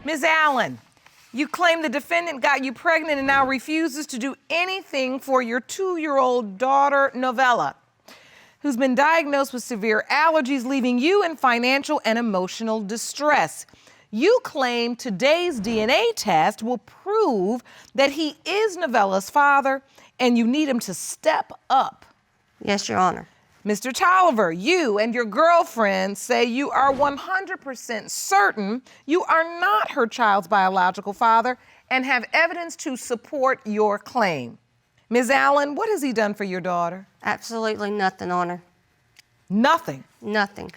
Ms. Allen, you claim the defendant got you pregnant and now refuses to do anything for your 2-year-old daughter, Novella, who's been diagnosed with severe allergies, leaving you in financial and emotional distress. You claim today's DNA test will prove that he is Novella's father, and you need him to step up. Yes, Your Honor. Mr. Toliver, you and your girlfriend say you are 100% certain you are not her child's biological father and have evidence to support your claim. Ms. Allen, what has he done for your daughter? Absolutely nothing, Honor. Nothing? Nothing.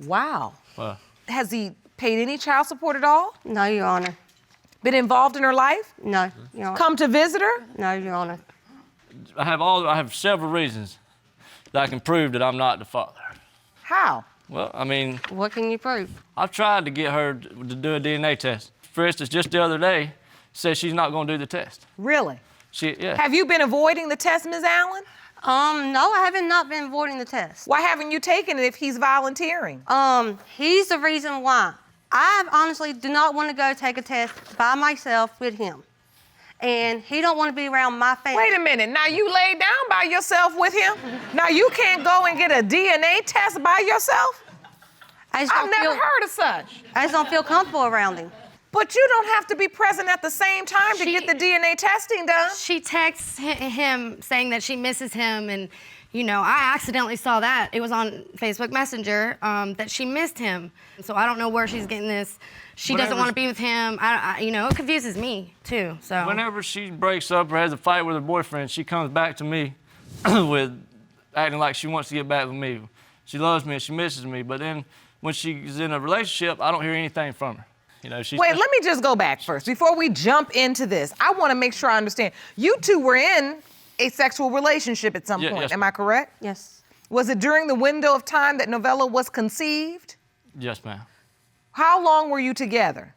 Wow. Has he paid any child support at all? No, Your Honor. Been involved in her life? No, Your Honor. Come to visit her? No, Your Honor. I have several reasons that I can prove that I'm not the father. How? Well, I mean... What can you prove? I've tried to get her to do a DNA test. For instance, just the other day, said she's not gonna do the test. Really? Yeah. Have you been avoiding the test, Ms. Allen? No, I haven't not been avoiding the test. Why haven't you taken it if he's volunteering? He's the reason why. I honestly do not want to go take a test by myself with him. And he don't want to be around my family. Wait a minute, now you laid down by yourself with him? Now you can't go and get a DNA test by yourself? I've never heard of such. I just don't feel comfortable around him. But you don't have to be present at the same time to get the DNA testing done. She texts him saying that she misses him, and you know, I accidentally saw that. It was on Facebook Messenger that she missed him. So I don't know where she's getting this. She doesn't want to be with him. You know, it confuses me too, so. Whenever she breaks up or has a fight with her boyfriend, she comes back to me with acting like she wants to get back with me. She loves me and she misses me, but then when she's in a relationship, I don't hear anything from her. You know, Wait, let me just go back first. Before we jump into this, I want to make sure I understand. You two were in a sexual relationship at some point, yes, am I correct? Yes. Was it during the window of time that Novella was conceived? Yes, ma'am. How long were you together?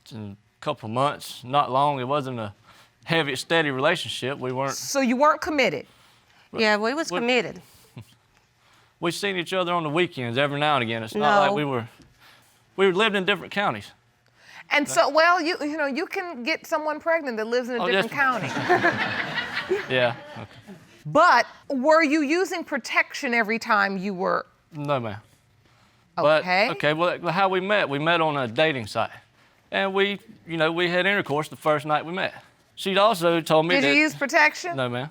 It's a couple months, not long. It wasn't a heavy, steady relationship. We weren't. So you weren't committed? Yeah, we was committed. We seen each other on the weekends every now and again. It's not like we lived in different counties. And so, well, you know, you can get someone pregnant that lives in a different county. Yeah. Okay. But were you using protection every time you were? No, ma'am. Okay. Okay, well, how we met on a dating site. And we had intercourse the first night we met. She'd also told me Did you use protection? No, ma'am.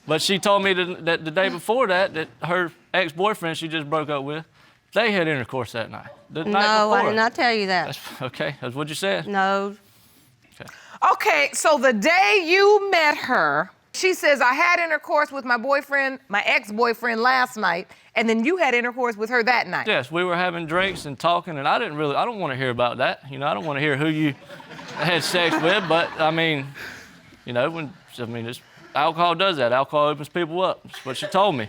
But she told me that the day before that her ex-boyfriend she just broke up with, they had intercourse that night. The night No, I before. did not tell you that. Okay, that's what you said. No. Okay, so the day you met her, she says, I had intercourse with my boyfriend, my ex-boyfriend last night, and then you had intercourse with her that night. Yes, we were having drinks and talking, and I don't want to hear about that. You know, I don't want to hear who you had sex with, but I mean, you know, alcohol does that. Alcohol opens people up. That's what she told me.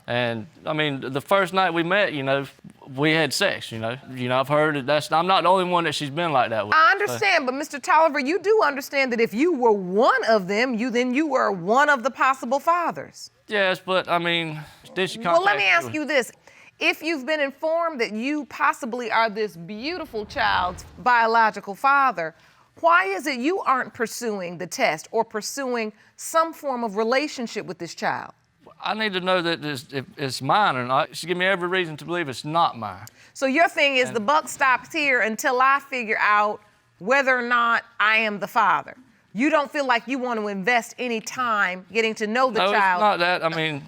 And I mean, the first night we met, you know, we had sex, you know. I've heard that I'm not the only one that she's been like that with. I understand, but Mr. Toliver, you do understand that if you were one of them, then you were one of the possible fathers. Yes, but I mean, did she contact Well, let me ask you this. If you've been informed that you possibly are this beautiful child's biological father, why is it you aren't pursuing the test or pursuing some form of relationship with this child? I need to know that if it's mine or not. She give me every reason to believe it's not mine. So your thing is the buck stops here until I figure out whether or not I am the father. You don't feel like you want to invest any time getting to know the child. No, it's not that. I mean.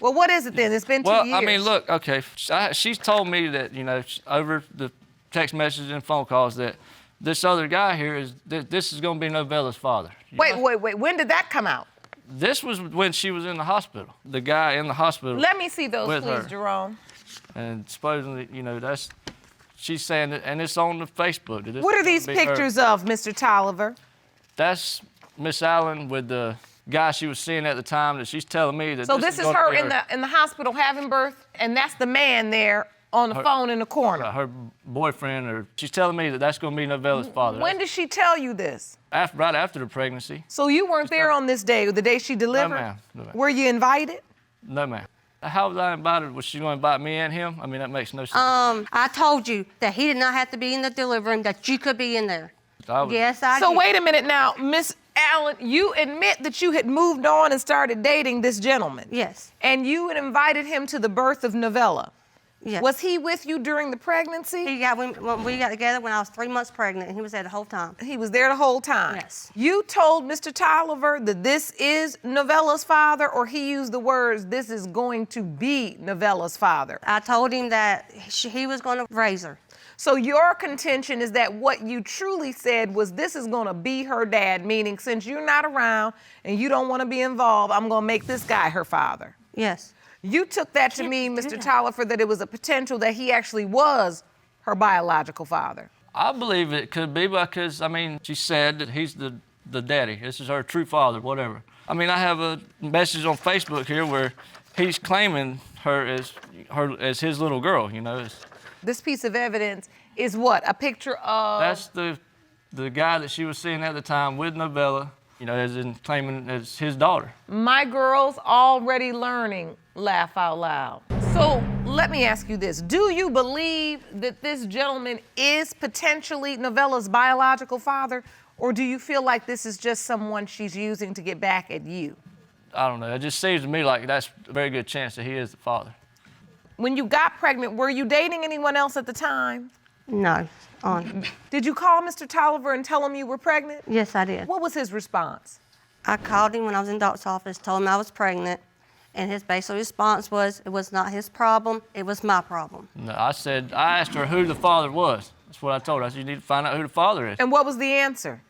Well, what is it then? It's been 2 years. Well, I mean, look, okay. She's told me that, you know, over the text messages and phone calls that this other guy here this is going to be Novella's father. Wait. When did that come out? This was when she was in the hospital. The guy in the hospital. Let me see those, please, her. Jerome. And supposedly, you know, she's saying that, and it's on the Facebook. What are these pictures of, Mr. Toliver? That's Miss Allen with the guy she was seeing at the time that she's telling me that. So this is her in the hospital having birth, and that's the man there on the phone in the corner. Her boyfriend, or she's telling me that that's going to be Novella's father. When did she tell you this? Right after the pregnancy. So you weren't there on this day, the day she delivered? No, ma'am. No, ma'am. Were you invited? No, ma'am. How was I invited? Was she going to invite me and him? I mean, that makes no sense. I told you that he did not have to be in the delivery room, that you could be in there. Yes, I did. So wait a minute now, Miss Allen, you admit that you had moved on and started dating this gentleman. Yes. And you had invited him to the birth of Novella. Yes. Was he with you during the pregnancy? When we got together when I was 3 months pregnant, and he was there the whole time. He was there the whole time? Yes. You told Mr. Toliver that this is Novella's father, or he used the words, this is going to be Novella's father? I told him that he was going to raise her. So your contention is that what you truly said was this is going to be her dad, meaning since you're not around and you don't want to be involved, I'm going to make this guy her father. Yes. You took that to mean, Mr. Toliver, that it was a potential that he actually was her biological father. I believe it could be because, I mean, she said that he's the daddy. This is her true father, whatever. I mean, I have a message on Facebook here where he's claiming her as his little girl, you know. This piece of evidence is what? A picture of... That's the guy that she was seeing at the time with Novella, you know, as in claiming as his daughter. My girl's already learning, laugh out loud. So let me ask you this. Do you believe that this gentleman is potentially Novella's biological father, or do you feel like this is just someone she's using to get back at you? I don't know. It just seems to me like that's a very good chance that he is the father. When you got pregnant, were you dating anyone else at the time? No. Did you call Mr. Toliver and tell him you were pregnant? Yes, I did. What was his response? I called him when I was in the doctor's office, told him I was pregnant, and his basic response was, it was not his problem, it was my problem. No, I asked her who the father was. That's what I told her. I said, you need to find out who the father is. And what was the answer?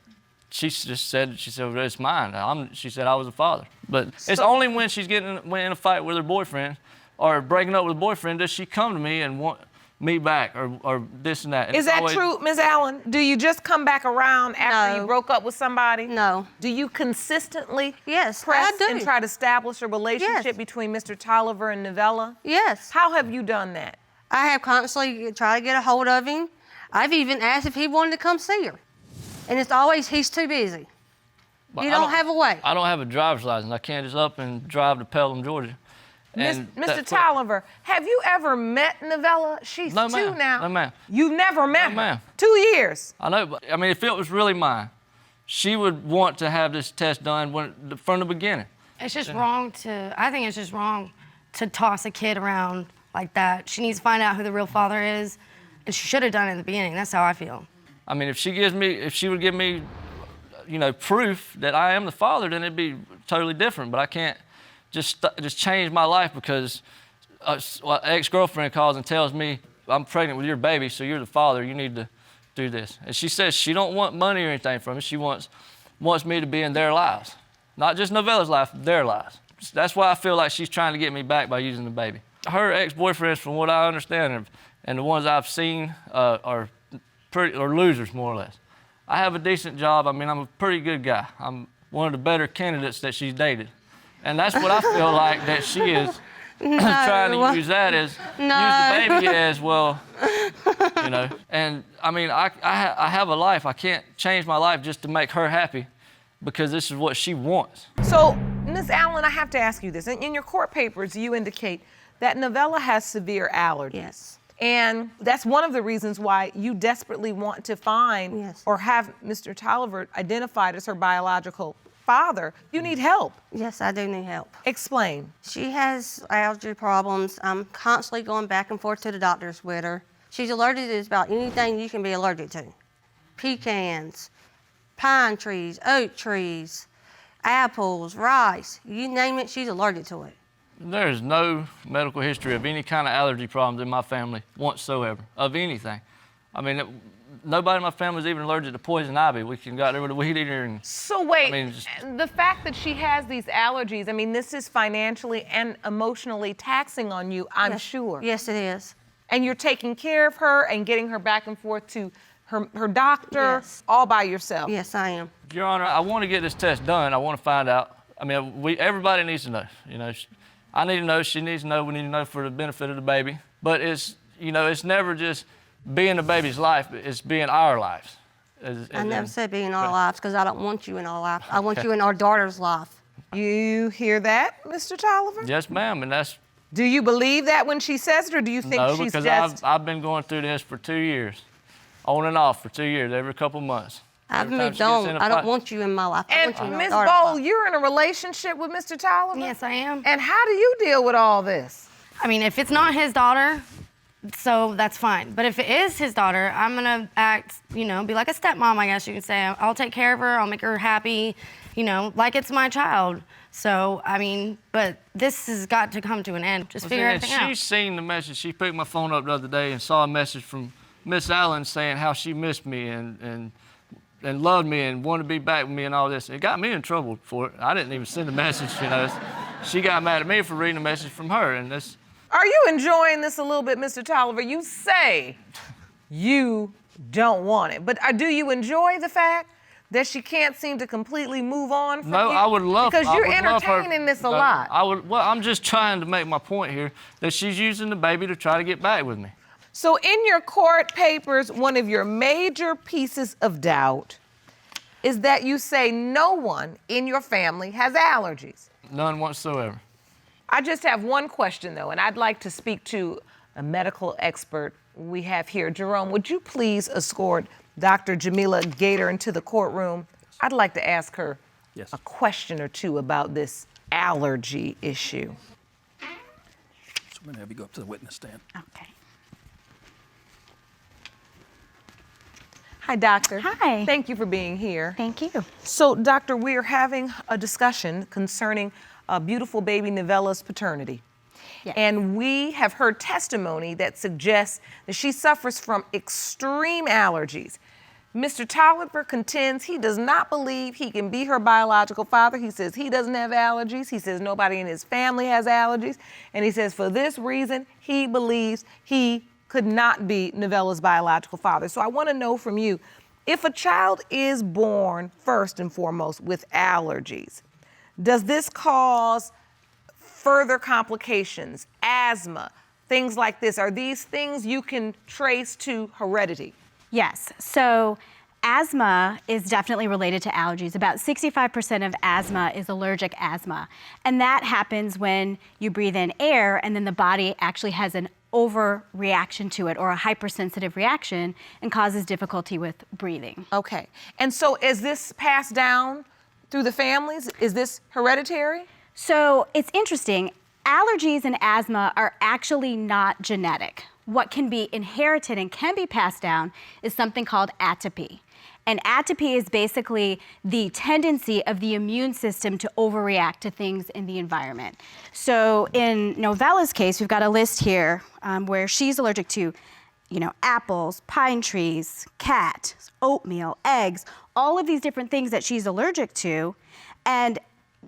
She said, well, it's mine. She said I was the father. But it's only when she's in a fight with her boyfriend or breaking up with a boyfriend does she come to me and want me back or this and that. Is that true, Ms. Allen? Do you just come back around after you broke up with somebody? No. Do you consistently Yes, press I do. and try to establish a relationship Yes. between Mr. Toliver and Novella? Yes. How have you done that? I have constantly tried to get a hold of him. I've even asked if he wanted to come see her. And it's always, he's too busy. But You don't have a way. I don't have a driver's license. I can't just up and drive to Pelham, Georgia. Mr. Toliver, have you ever met Novella? She's No, 2 ma'am. now. No, ma'am. You've never met her? ma'am. 2 years. I know, but I mean, if it was really mine, she would want to have this test done from the beginning. It's just wrong I think it's just wrong to toss a kid around like that. She needs to find out who the real father is, and she should have done it in the beginning. That's how I feel. I mean, if she would give me, you know, proof that I am the father, then it'd be totally different. But I can't just change my life because an ex-girlfriend calls and tells me I'm pregnant with your baby, so you're the father. You need to do this. And she says she don't want money or anything from me. She wants me to be in their lives, not just Novella's life, their lives. That's why I feel like she's trying to get me back by using the baby. Her ex-boyfriends, from what I understand, and the ones I've seen are losers, more or less. I have a decent job. I mean, I'm a pretty good guy. I'm one of the better candidates that she's dated. And that's what I feel like that she is trying to use that as, use the baby as, well, you know. And I mean, I have a life. I can't change my life just to make her happy because this is what she wants. So, Ms. Allen, I have to ask you this. In your court papers, you indicate that Novella has severe allergies. Yes. And that's one of the reasons why you desperately want to find or have Mr. Toliver identified as her biological father. You need help. Yes, I do need help. Explain. She has allergy problems. I'm constantly going back and forth to the doctors with her. She's allergic to just about anything you can be allergic to. Pecans, pine trees, oak trees, apples, rice, you name it, she's allergic to it. There's no medical history of any kind of allergy problems in my family whatsoever, of anything. I mean, nobody in my family is even allergic to poison ivy. We got rid of the weed eater. And, so wait, I mean, the fact that she has these allergies, I mean, this is financially and emotionally taxing on you, I'm sure. Yes, it is. And you're taking care of her and getting her back and forth to her doctor all by yourself. Yes, I am. Your Honor, I want to get this test done. I want to find out. I mean, everybody needs to know. You know, I need to know. She needs to know. We need to know for the benefit of the baby. But it's, you know, it's never just being the baby's life. It's being our lives. I never said being our lives because I don't want you in our life. I want you in our daughter's life. You hear that, Mr. Toliver? Yes, ma'am. And that's Do you believe that when she says it, or do you think No, she's because just... I've been going through this for 2 years, on and off for 2 years, every couple months. I've Every time moved she gets on. in a I don't fight- want you in my life. I And want you in my Ms. daughter's Bowl, life. you're in a relationship with Mr. Toliver? Yes, I am. And how do you deal with all this? I mean, if it's not his daughter, so that's fine. But if it is his daughter, I'm gonna act, you know, be like a stepmom, I guess you could say. I'll take care of her, I'll make her happy, you know, like it's my child. So, I mean, but this has got to come to an end. Just figure And everything out. she's seen the message. She picked my phone up the other day and saw a message from Miss Allen saying how she missed me and loved me and wanted to be back with me and all this. It got me in trouble for it. I didn't even send a message, you know. She got mad at me for reading a message from her, and this. Are you enjoying this a little bit, Mr. Toliver? You say you don't want it, but do you enjoy the fact that she can't seem to completely move on from No, you? I would love. Because I you're would love her- entertaining this a No, lot. I would. Well, I'm just trying to make my point here that she's using the baby to try to get back with me. So in your court papers, one of your major pieces of doubt is that you say no one in your family has allergies. None whatsoever. I just have one question, though, and I'd like to speak to a medical expert we have here. Jerome, would you please escort Dr. Jamila Gator into the courtroom? I'd like to ask her a question or two about this allergy issue. So I'm going to have you go up to the witness stand. Okay. Hi, doctor. Hi. Thank you for being here. Thank you. So, doctor, we are having a discussion concerning beautiful baby Novella's paternity. Yes. And we have heard testimony that suggests that she suffers from extreme allergies. Mr. Toliver contends he does not believe he can be her biological father. He says he doesn't have allergies. He says nobody in his family has allergies. And he says for this reason, he believes he could not be Novella's biological father. So I want to know from you, if a child is born first and foremost with allergies, does this cause further complications, asthma, things like this? Are these things you can trace to heredity? Yes. So asthma is definitely related to allergies. About 65% of asthma is allergic asthma. And that happens when you breathe in air and then the body actually has an overreaction to it or a hypersensitive reaction and causes difficulty with breathing. Okay. And so is this passed down through the families? Is this hereditary? So it's interesting. Allergies and asthma are actually not genetic. What can be inherited and can be passed down is something called atopy. And atopy is basically the tendency of the immune system to overreact to things in the environment. So in Novella's case, we've got a list here where she's allergic to, you know, apples, pine trees, cat, oatmeal, eggs, all of these different things that she's allergic to. And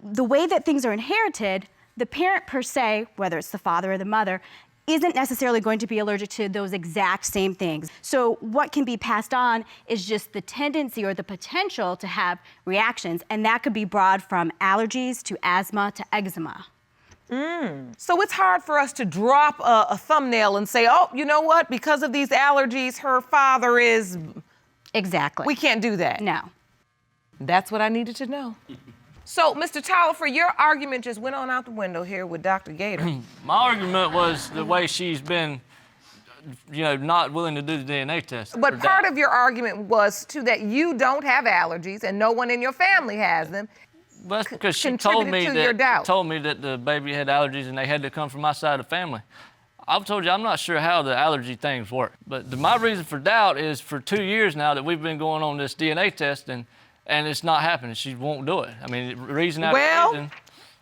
the way that things are inherited, the parent per se, whether it's the father or the mother, isn't necessarily going to be allergic to those exact same things. So what can be passed on is just the tendency or the potential to have reactions, and that could be broad from allergies to asthma to eczema. So it's hard for us to drop a thumbnail and say, oh, you know what? Because of these allergies, her father is... Exactly. We can't do that. No. That's what I needed to know. So, Mr. Toliver, your argument just went on out the window here with Dr. Gator. My argument was the way she's been, you know, not willing to do the DNA test. But part of your argument was, too, that you don't have allergies and no one in your family has them. Well, that's because she told me, contributed to your doubt. that the baby had allergies and they had to come from my side of the family. I've told you I'm not sure how the allergy things work. But my reason for doubt is for 2 years now that we've been going on this DNA test and it's not happening. She won't do it. I mean, reason after Well, reason.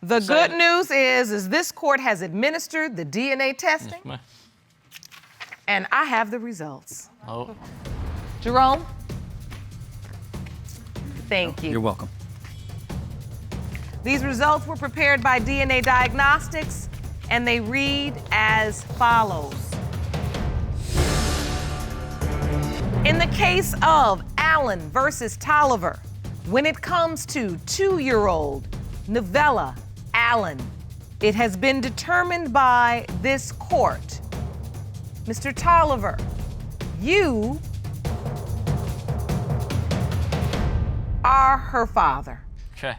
the So- good news is this court has administered the DNA testing, Ma'am. and I have the results. Oh, Jerome? Thank you. You're welcome. These results were prepared by DNA Diagnostics, and they read as follows. In the case of Allen versus Toliver, when it comes to 2-year-old Novella Allen, it has been determined by this court. Mr. Toliver, you are her father. okay.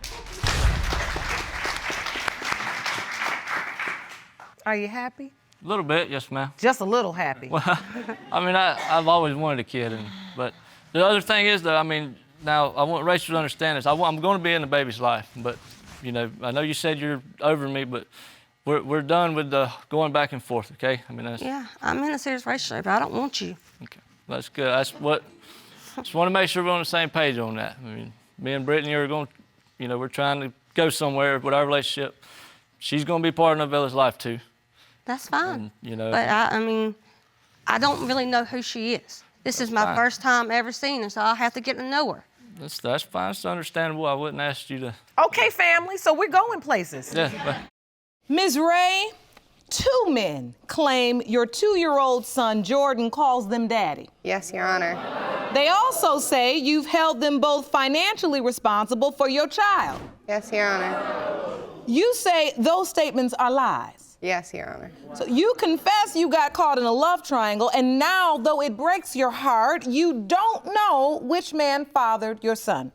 Are you happy? A little bit, yes, ma'am. Just a little happy. I mean, I've always wanted a kid, but the other thing is that, I mean, now I want Rachel to understand this. I'm going to be in the baby's life, but, you know, I know you said you're over me, but we're done with the going back and forth, okay? I mean, that's... Yeah, I'm in a serious relationship. I don't want you. Okay, that's good. That's what, just want to make sure we're on the same page on that. I mean, me and Brittany are going, you know, we're trying to go somewhere with our relationship. She's going to be part of Novella's life too. That's fine. And, you know, But I mean, I don't really know who she is. This is my fine. first time ever seeing her, so I'll have to get to know her. that's fine. It's understandable. I wouldn't ask you to. Okay, family, so we're going places. Yeah. But, Ms. Wray, 2 men claim your 2-year-old son, Jordan, calls them daddy. Yes, Your Honor. They also say you've held them both financially responsible for your child. Yes, Your Honor. You say those statements are lies. Yes, Your Honor. So you confess you got caught in a love triangle, and now, though it breaks your heart, you don't know which man fathered your son.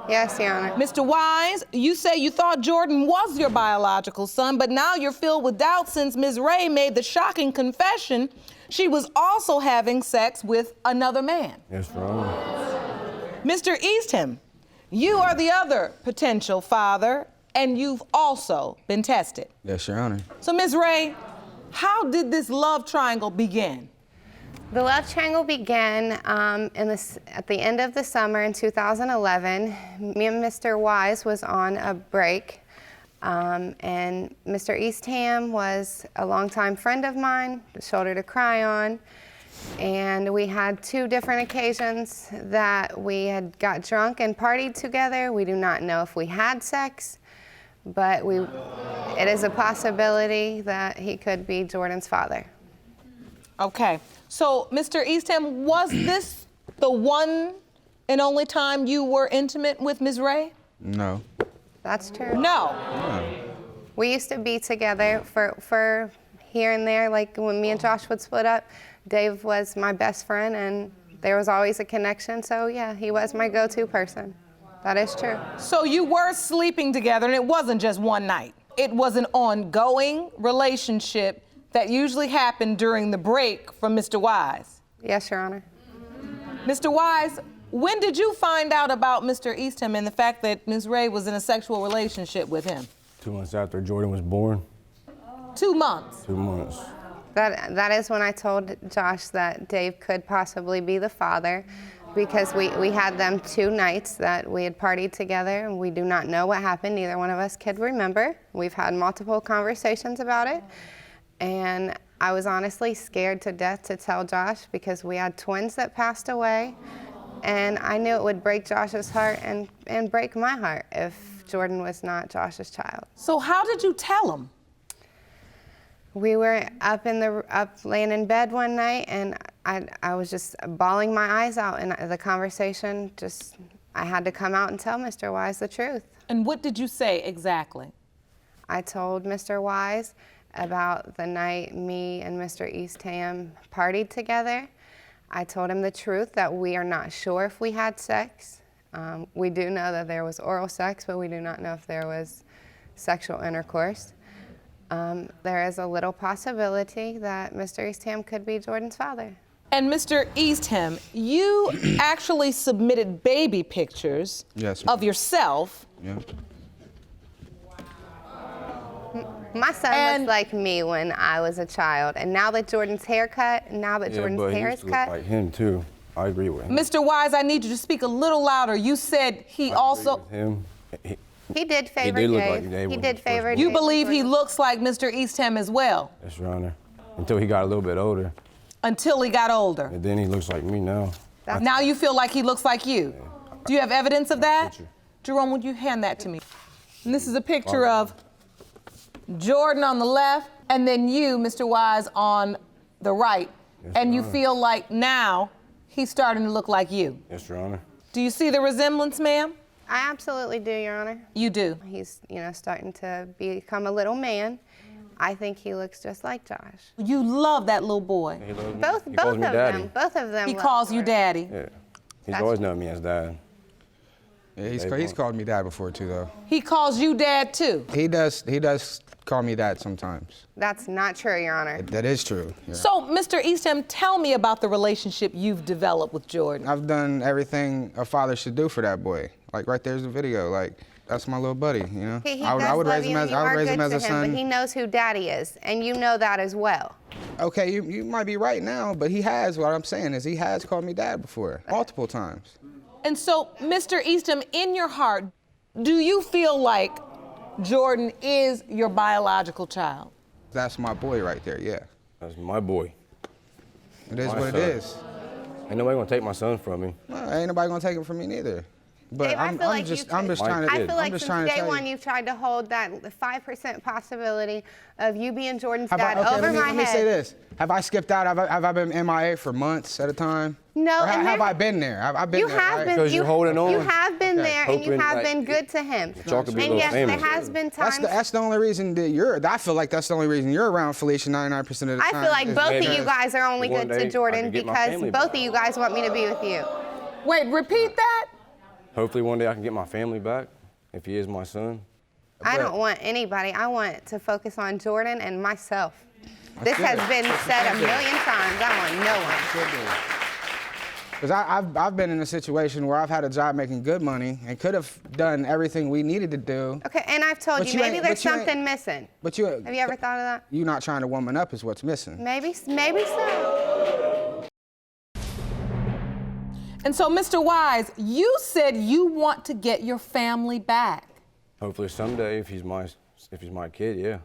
Yes, Your Honor. Mr. Wise, you say you thought Jordan was your biological son, but now you're filled with doubt since Ms. Wray made the shocking confession she was also having sex with another man. Yes, Your Honor. Mr. Eastham, you are the other potential father, and you've also been tested. Yes, Your Honor. So, Ms. Wray, how did this love triangle begin? The love triangle began at the end of the summer in 2011. Me and Mr. Wise was on a break, and Mr. Eastham was a longtime friend of mine, a shoulder to cry on, and we had 2 different occasions that we had got drunk and partied together. We do not know if we had sex, but it is a possibility that he could be Jordan's father. Okay, so Mr. Eastham, was this the one and only time you were intimate with Ms. Wray? No. That's true. No. We used to be together for here and there, like when me and Josh would split up, Dave was my best friend and there was always a connection, so yeah, he was my go-to person. That is true. So you were sleeping together, and it wasn't just one night. It was an ongoing relationship that usually happened during the break from Mr. Wise. Yes, Your Honor. Mr. Wise, when did you find out about Mr. Eastham and the fact that Ms. Wray was in a sexual relationship with him? 2 months after Jordan was born. 2 months. 2 months. That is when I told Josh that Dave could possibly be the father, because we had them 2 nights that we had partied together, and we do not know what happened. Neither one of us could remember. We've had multiple conversations about it, and I was honestly scared to death to tell Josh because we had twins that passed away, and I knew it would break Josh's heart and break my heart if Jordan was not Josh's child. So how did you tell him? We were up laying in bed one night, and I was just bawling my eyes out, and the conversation I had to come out and tell Mr. Wise the truth. And what did you say exactly? I told Mr. Wise about the night me and Mr. Eastham partied together. I told him the truth, that we are not sure if we had sex. We do know that there was oral sex, but we do not know if there was sexual intercourse. There is a little possibility that Mr. Eastham could be Jordan's father. And Mr. Eastham, you actually submitted baby pictures of yourself. Yeah. My son looks like me when I was a child, and now that Jordan's hair cut, Jordan's hair is cut. Like him too. I agree with him. Mr. Wise, I need you to speak a little louder. You said he also. Him. He did favor did look Dave. like Dave He when did he first favor born. You Dave believe he Jordan. looks like Mr. Eastham as well? Yes, Your Honor. Until he got a little bit older, Until he got older. and then he looks like me now. Now you feel like he looks like you. Do you have evidence of that? Picture. Jerome, would you hand that to me? And this is a picture of Jordan on the left, and then you, Mr. Wise, on the right. Yes, And you Your Honor. feel like now he's starting to look like you. Yes, Your Honor. Do you see the resemblance, ma'am? I absolutely do, Your Honor. You do. He's, starting to become a little man. I think he looks just like Josh. You love that little boy. He loves me. Both He calls of me daddy. them. Both of them. He love calls you Jordan. daddy. Yeah. He's That's- always known me as dad. Yeah, he's called me dad before too, though. He calls you dad too? He does call me dad sometimes. That's not true, Your Honor. That is true. Yeah. So, Mr. Eastham, tell me about the relationship you've developed with Jordan. I've done everything a father should do for that boy. Like right there's the video. Like that's my little buddy, you know. He I would raise him as a son. But he knows who Daddy is, and you know that as well. Okay, you might be right now, but he has. What I'm saying is he has called me dad before, multiple times. And so, Mr. Eastham, in your heart, do you feel like Jordan is your biological child? That's my boy right there, yeah. That's my boy. It is My what son. it is. Ain't nobody gonna take my son from me. Well, ain't nobody gonna take him from me neither. But Dave, I'm just trying to. I feel like just since trying to day tell one you. you've tried to hold that 5% possibility of you being Jordan's Have dad I, okay, over my let me head. say this. Have I skipped out? Have I been MIA for months at a time? No, Or and have there- I been there? I've been You there, have right? been. Because you're holding on. You have been Okay. there, and you Hoping, have like, been good to him. y'all could be a And little yes, famous. there has been times. That's the only reason that I feel like that's the only reason you're around Felicia 99% of the I time. feel like is both of because- you guys are only One good day to I Jordan can get my because family both back. of you guys want me to be with you. Wait, repeat that? Hopefully one day I can get my family back, if he is my son. I don't want anybody. I want to focus on Jordan and myself. This good. has been said a million times. I want no one. Because I've been in a situation where I've had a job making good money and could have done everything we needed to do. Okay, and I've told But you, you maybe ain't- there's but you ain't- something missing. But you Have you ever thought of that? you not trying to woman up is what's missing. Maybe so. And so, Mr. Wise, you said you want to get your family back. Hopefully someday, if he's my kid, yeah.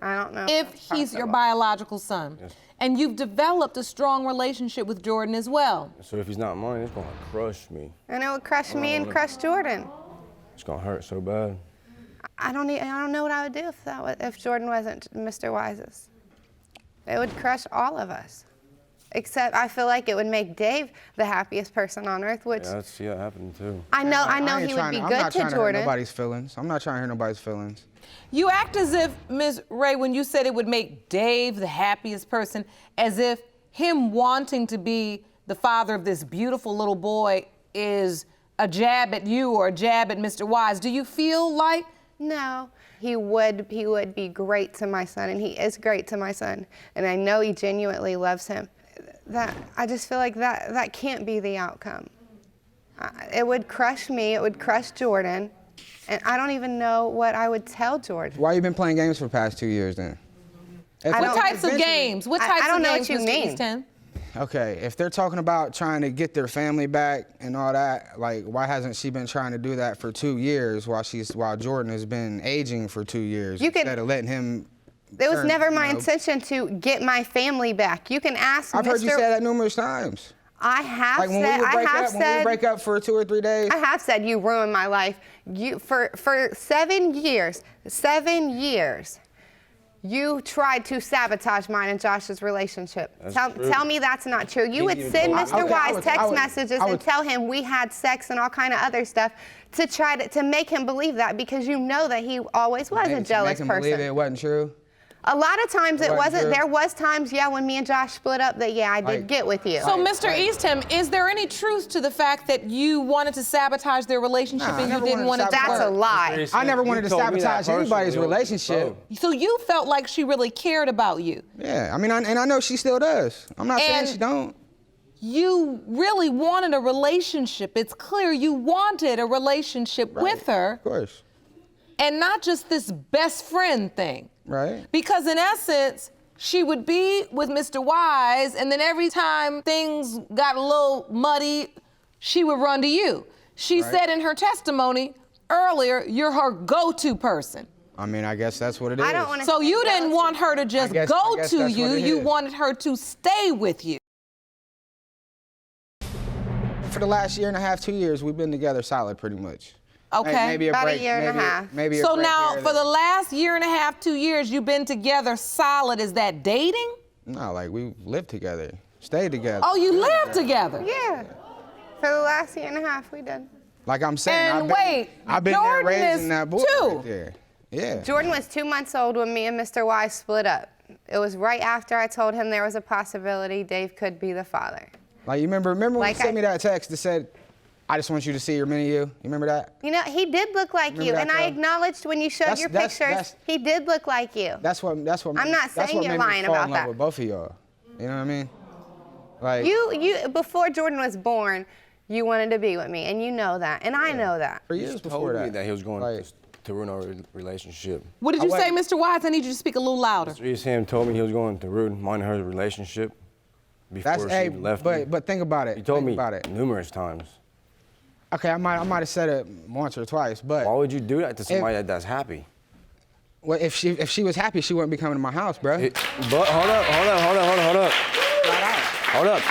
I don't know. If he's your biological son. Yes. And you've developed a strong relationship with Jordan as well. So if he's not mine, it's gonna crush me. And it would crush me and crush Jordan. It's gonna hurt so bad. I don't know what I would do if Jordan wasn't Mr. Wise's. It would crush all of us. Except I feel like it would make Dave the happiest person on earth, which Yeah, that happened too. I know ain't he would be I'm good not to trying to hurt Jordan. nobody's feelings. I'm not trying to hurt nobody's feelings. You act as if, Ms. Wray, when you said it would make Dave the happiest person, as if him wanting to be the father of this beautiful little boy is a jab at you or a jab at Mr. Wise. Do you feel like? No, he would be great to my son, and he is great to my son, and I know he genuinely loves him. I just feel like that can't be the outcome. It would crush me. It would crush Jordan, and I don't even know what I would tell Jordan. Why you been playing games for the past 2 years then? What types of games? What types I don't of know games, what you Mr. mean. Eastham? Okay, if they're talking about trying to get their family back and all that, like why hasn't she been trying to do that for 2 years while Jordan has been aging for 2 years instead of letting him? It was turn, never my you know. intention to get my family back. You can ask I've heard you say that numerous times. I have Like when said. we would break I have up, when we said. would break up for 2 or 3 days. I have said you ruined my life. You for 7 years. 7 years. You tried to sabotage mine and Josh's relationship. Tell me that's not true. You would send Mr. Wise text messages and tell him we had sex and all kind of other stuff to try to make him believe that because you know that he always was a jealous Make him believe person. it wasn't true. A lot of times it Wasn't wasn't. true. There was times, yeah, when me and Josh split up that, yeah, I did get with you. So, Mr. Eastham, is there any truth to the fact that you wanted to sabotage their relationship Nah, I and you never didn't want wanted it to to That's a work? lie. I never wanted to sabotage anybody's relationship. So you felt like she really cared about you. Yeah, I mean, and I know she still does. I'm not saying And- she don't. You really wanted a relationship. It's clear you wanted a relationship with her. Of course. And not just this best friend thing. Right. Because in essence, she would be with Mr. Wise, and then every time things got a little muddy, she would run to you. She said in her testimony earlier, you're her go-to person. I mean, I guess that's what it is. I don't want to. So you didn't want her to just I go guess to that's you, what it you is. wanted her to stay with you. For the last year and a half, 2 years, we've been together solid pretty much. Okay. Maybe About a break, year and a maybe- half. Maybe a So break now, here or for the there. last year and a half, 2 years, you've been together solid. Is that dating? No, like we lived together, stayed together. Oh, you live together. Yeah. For the last year and a half, we did. Like I'm saying, And wait, I've been there Jordan raising is that boy two. right there. Yeah. Jordan was 2 months old when me and Mr. Wise split up. It was right after I told him there was a possibility Dave could be the father. Like you remember when Like you sent I- me that text that said, I just want you to see your mini you. You remember that? You know, he did look like you, Remember and that, I though? acknowledged when you showed your pictures, he did look like you. That's what. I'm not that's saying what you're made me lying fall about in love that. with both of y'all. You know what I mean? Like You before Jordan was born, you wanted to be with me, and you know that, and I know that. for years He before told me that. that he was going Like, to ruin our relationship. What did you say, wasn't- Mr. Wise? I need you to speak a little louder. Sam told me he was going to ruin mine and her relationship before that's she left me. but think about it. He told think me about it. numerous times. Okay, I might have said it once or twice, but Why would you do that to somebody that's happy? well, if she was happy, she wouldn't be coming to my house, bro. But hold up.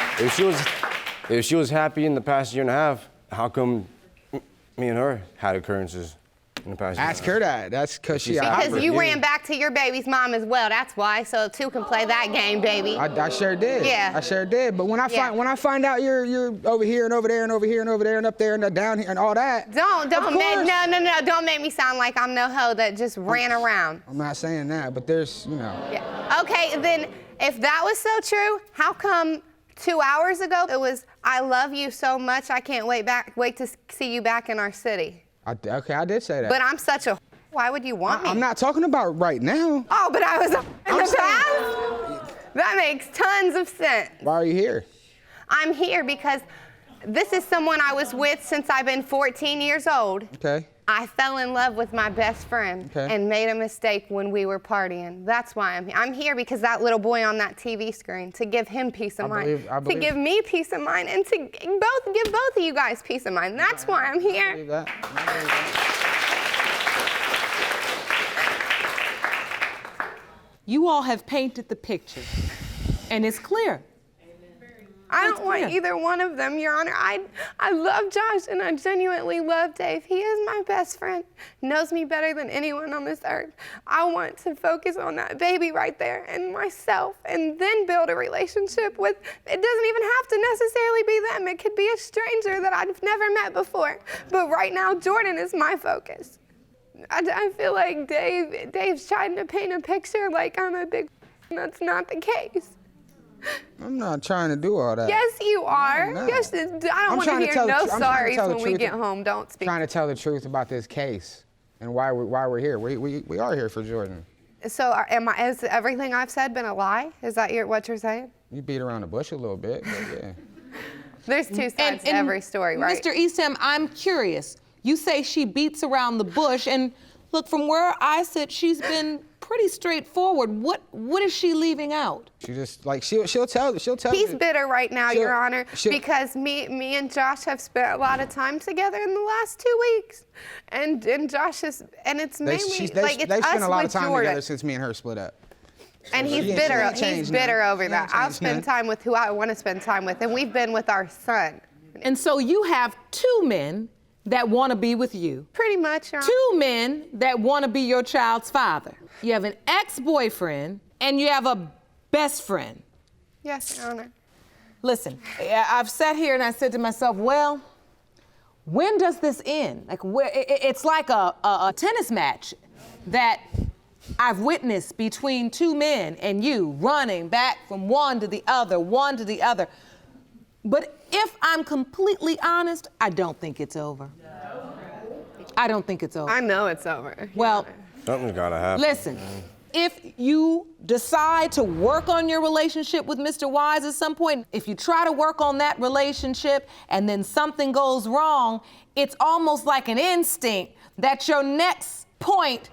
If she was happy in the past year and a half, how come me and her had occurrences in the past year? Ask her that. That's because she. Because you ran back to your baby's mom as well. That's why. So two can play that game, baby. I sure did. Yeah. I sure did. But when I find out you're over here and over there and over here and over there and up there and down here and all that. Don't make me sound like I'm no hoe that just ran around. I'm not saying that, but there's, you know. Yeah. Okay, then if that was so true, how come 2 hours ago it was I love you so much I can't wait to see you back in our city? Okay, I did say that. But I'm such a. Why would you want me? I'm not talking about right now. Oh, but I was in the past? That makes tons of sense. Why are you here? I'm here because this is someone I was with since I've been 14 years old. Okay. I fell in love with my best friend and made a mistake when we were partying. That's why I'm here. I'm here because that little boy on that TV screen, to give him peace of mind. I believe. To give me peace of mind and to give both of you guys peace of mind. That's why I'm here. I believe that. I believe that. You all have painted the picture, and it's clear. I don't want either one of them, Your Honor. I love Josh, and I genuinely love Dave. He is my best friend, knows me better than anyone on this earth. I want to focus on that baby right there and myself, and then build a relationship with, it doesn't even have to necessarily be them. It could be a stranger that I've never met before. But right now, Jordan is my focus. I feel like Dave's trying to paint a picture like I'm a big, that's not the case. I'm not trying to do all that. Yes, you are. No. Yes, I don't want to hear no sorries when we get home. Don't speak. I'm trying to tell the truth about this case and why we're here. We are here for Jordan. So, has everything I've said been a lie? Is that what you're saying? You beat around the bush a little bit, but yeah. There's two sides to every story, right? Mr. Eastham, I'm curious. You say she beats around the bush, and look, from where I sit, she's been pretty straightforward. What is she leaving out? She just she'll tell. He's bitter right now, Your Honor, because me and Josh have spent a lot of time together in the last 2 weeks, and Josh is, and it's mainly like it's they've us spent a lot with of time Jordan. together since me and her split up. And he's bitter. He's bitter over that. I'll spend time with who I want to spend time with, and we've been with our son. And so you have two men that want to be with you. Pretty much, Your Honor. Two men that want to be your child's father. You have an ex-boyfriend and you have a best friend. Yes, Your Honor. Listen, I've sat here and I said to myself, well, when does this end? Like, it's like a tennis match that I've witnessed between two men and you running back from one to the other. But if I'm completely honest, I don't think it's over. I don't think it's over. I know it's over. Well, something's gotta happen. Listen, if you decide to work on your relationship with Mr. Wise at some point, if you try to work on that relationship and then something goes wrong, it's almost like an instinct that your next point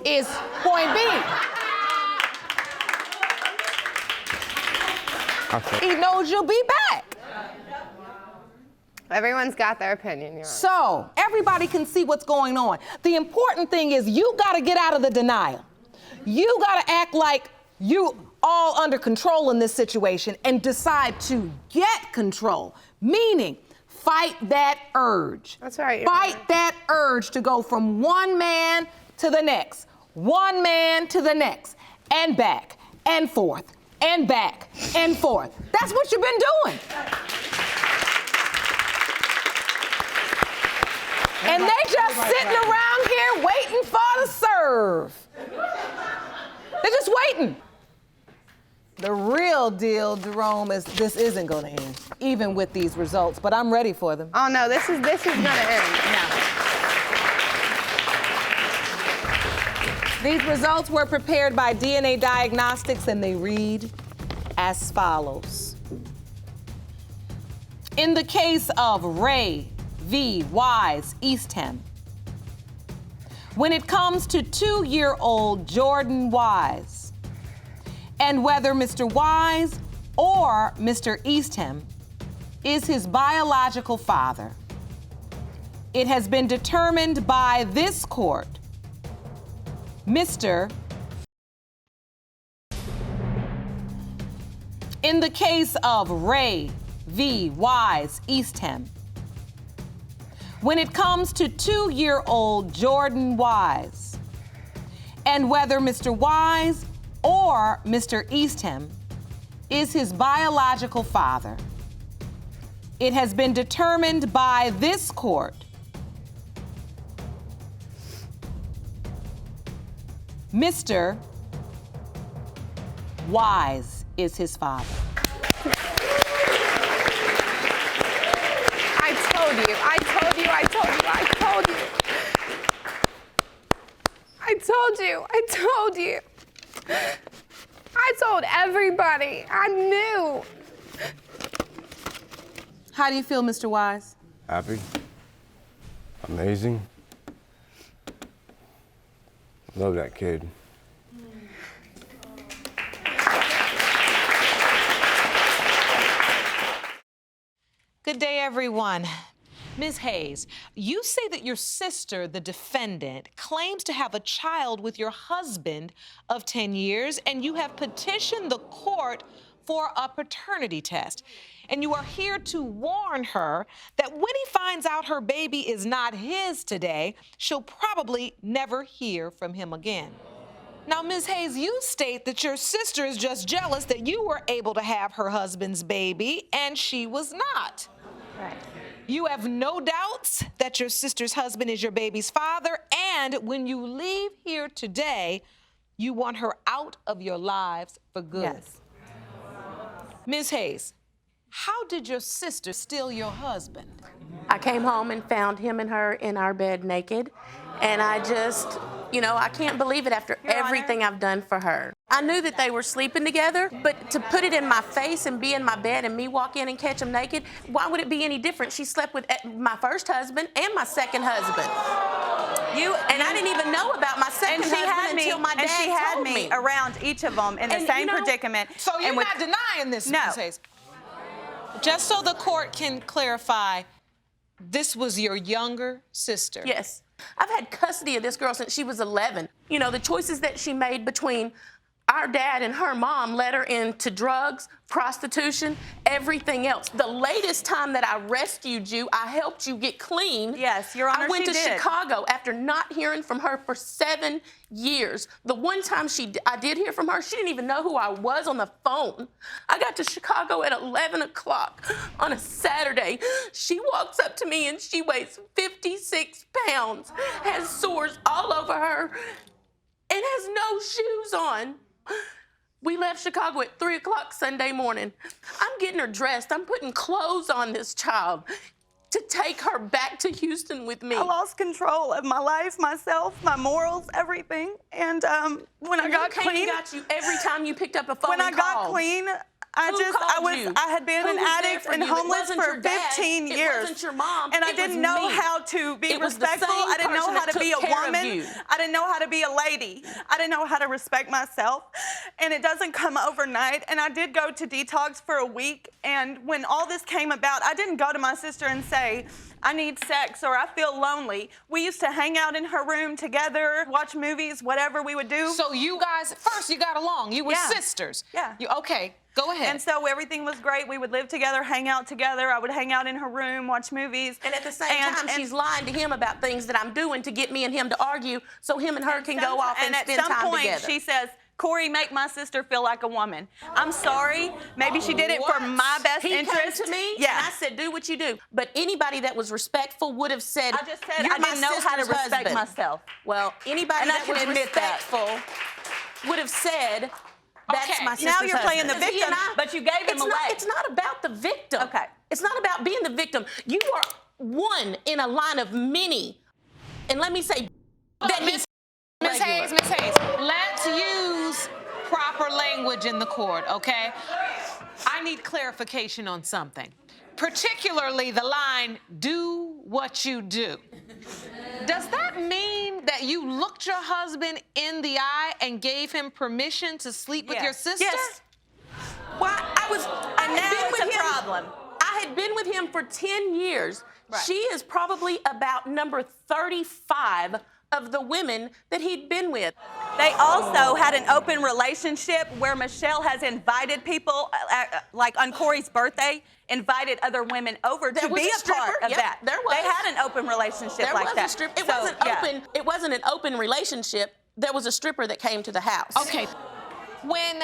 is point B. He knows you'll be back. Everyone's got their opinion, Your Honor. So everybody can see what's going on. The important thing is you gotta get out of the denial. You gotta act like you all under control in this situation and decide to get control, meaning fight that urge. That's right. Fight that urge to go from one man to the next, one man to the next, and back, and forth, and back, and forth. That's what you've been doing. And they just sitting around here waiting for the serve. They're just waiting. The real deal, Jerome, is this isn't going to end, even with these results, but I'm ready for them. Oh no, this is going to end. These results were prepared by DNA Diagnostics, and they read as follows. In the case of Wray v. Wise, Eastham, when it comes to 2-year-old Jordan Wise, and whether Mr. Wise or Mr. Eastham is his biological father, it has been determined by this court, in the case of Wray v. Wise, Eastham, when it comes to 2-year-old Jordan Wise, and whether Mr. Wise or Mr. Eastham is his biological father, it has been determined by this court, Mr. Wise is his father. I told you. I told everybody. I knew. How do you feel, Mr. Wise? Happy. Amazing. Love that kid. Good day, everyone. Ms. Hayes, you say that your sister, the defendant, claims to have a child with your husband of 10 years, and you have petitioned the court for a paternity test. And you are here to warn her that when he finds out her baby is not his today, she'll probably never hear from him again. Now, Ms. Hayes, you state that your sister is just jealous that you were able to have her husband's baby and she was not. Right. You have no doubts that your sister's husband is your baby's father, and when you leave here today, you want her out of your lives for good. Yes. Ms. Hayes, how did your sister steal your husband? I came home and found him and her in our bed naked, and I just, I can't believe it after everything I've done for her. I knew that they were sleeping together, but to put it in my face and be in my bed and me walk in and catch them naked, why would it be any different? She slept with my first husband and my second husband. And I didn't even know about my second husband until my dad and she had told me around each of them in the same predicament. So you're not denying this, Ms. Hayes? Just so the court can clarify, this was your younger sister? Yes. I've had custody of this girl since she was 11. The choices that she made between our dad and her mom led her into drugs, prostitution, everything else. The latest time that I rescued you, I helped you get clean. Yes, Your Honor, I went she to did. Chicago after not hearing from her for 7 years. The one time I did hear from her, she didn't even know who I was on the phone. I got to Chicago at 11 o'clock on a Saturday. She walks up to me and she weighs 56 pounds, has sores all over her, and has no shoes on. We left Chicago at 3 o'clock Sunday morning. I'm getting her dressed. I'm putting clothes on this child to take her back to Houston with me. I lost control of my life, myself, my morals, everything. And when I got clean, got you every time you picked up a phone when I and got called. clean, I had been an addict and homeless for 15 years. It wasn't your mom. And I didn't know how to be respectful. I didn't know how to be a woman. I didn't know how to be a lady. I didn't know how to respect myself. And it doesn't come overnight. And I did go to detox for a week. And when all this came about, I didn't go to my sister and say, I need sex or I feel lonely. We used to hang out in her room together, watch movies, whatever we would do. So you guys, first you got along. You were sisters. Yeah. Okay, go ahead. And so everything was great. We would live together, hang out together. I would hang out in her room, watch movies. And at the same time, she's lying to him about things that I'm doing to get me and him to argue so him and her can go off and spend time together. And at some point, she says, Corey, make my sister feel like a woman. I'm sorry. Maybe she did it for my best interest. He came to me, and I said, do what you do. But anybody that was respectful would have said, I just said I didn't know how to respect myself. Well, anybody that was respectful would have said, That's Okay. my sister's Now you're playing the husband. victim, but you gave him away. It's not about the victim. Okay. It's not about being the victim. You are one in a line of many. And let me say that Miss Hayes, let's use proper language in the court, okay? I need clarification on something. Particularly the line, do what you do. Does that mean that you looked your husband in the eye and gave him permission to sleep with your sister? Yes. Well, And now it's a problem. I had been with him for 10 years. Right. She is probably about number 35 of the women that he'd been with. They also had an open relationship where Michelle has invited people, like on Corey's birthday, invited other women over to be a part of that. There was. They had an open relationship like that. There was a stripper. It wasn't open. It wasn't an open relationship. There was a stripper that came to the house. Okay. When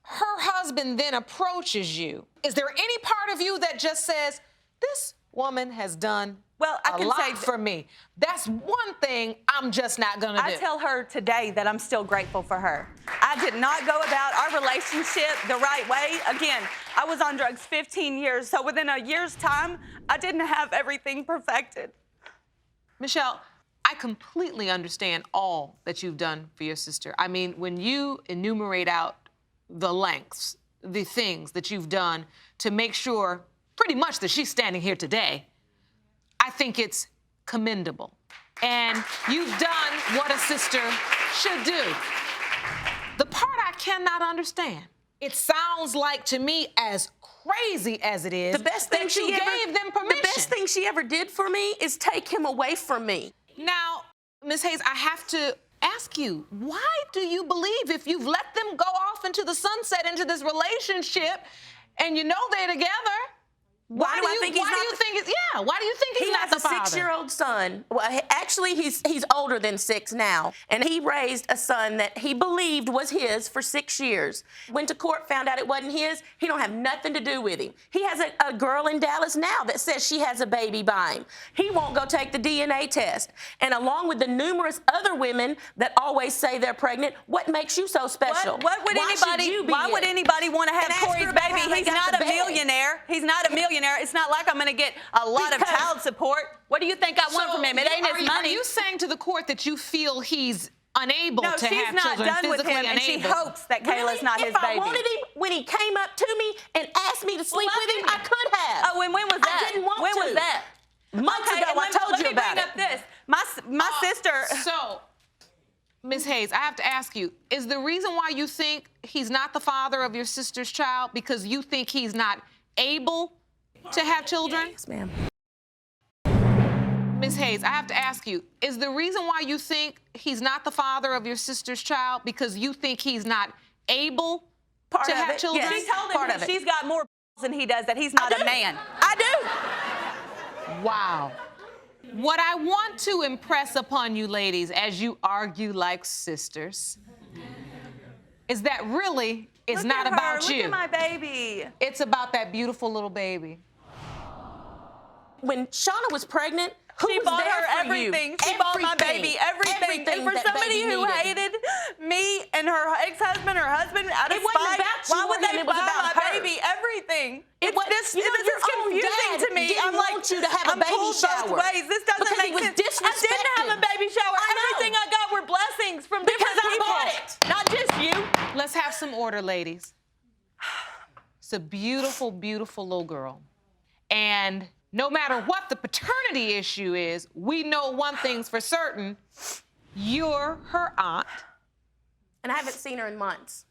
her husband then approaches you, is there any part of you that just says, this woman has done a lot for me? That's one thing I'm just not gonna do. I tell her today that I'm still grateful for her. I did not go about our relationship the right way. Again, I was on drugs 15 years, so within a year's time, I didn't have everything perfected. Michelle, I completely understand all that you've done for your sister. I mean, when you enumerate out the lengths, the things that you've done to make sure pretty much that she's standing here today, I think it's commendable. And you've done what a sister should do. The part I cannot understand, it sounds like to me, as crazy as it is, The best thing that you gave them permission. The best thing she ever did for me is take him away from me. Now, Ms. Hayes, I have to ask you, why do you believe if you've let them go off into the sunset, into this relationship, and you know they're together, why do you think he's not the father? He has a 6-year-old son. Well, actually, he's older than 6 now. And he raised a son that he believed was his for 6 years. Went to court, found out it wasn't his. He don't have nothing to do with him. He has a girl in Dallas now that says she has a baby by him. He won't go take the DNA test. And along with the numerous other women that always say they're pregnant, what makes you so special? Why would anybody want to have Corey's baby? He's not a millionaire. He's not a millionaire. It's not like I'm going to get a lot of child support. What do you think I want from him? It ain't his money. Are you saying to the court that you feel he's unable to have children, No, she's not done with him, and she hopes that Kayla's not his baby. If I wanted him, when he came up to me and asked me to sleep with him, I could have. Oh, and when was that? I didn't want to. When was that? Months ago, I told you about it. Let me bring up this. My sister... So, Ms. Hayes, I have to ask you, is the reason why you think he's not the father of your sister's child because you think he's not able to have children? Yes, ma'am. Ms. Hayes, I have to ask you, is the reason why you think he's not the father of your sister's child because you think he's not able to have children? Yes. She told him that she's got more than he does, that he's not a man. I do. Wow. What I want to impress upon you ladies as you argue like sisters is that really it's not about you. Look at my baby. It's about that beautiful little baby. When Shauna was pregnant, who was bought there her for everything. You? She bought my baby everything. And for that somebody baby who needed. hated me and her ex-husband, her husband, out of It wasn't spite, about you why would or him, they it was buy about my her. baby everything? It was, This you know, is your own confusing dad to me. didn't I'm like, want you to have a I'm baby pulled shower both ways. This doesn't because he make was sense. I didn't have a disrespected. baby shower. I know. Everything I got were blessings from different Because I people. bought it. Not just you. Let's have some order, ladies. It's a beautiful, beautiful little girl. And no matter what the paternity issue is, we know one thing's for certain. You're her aunt. And I haven't seen her in months.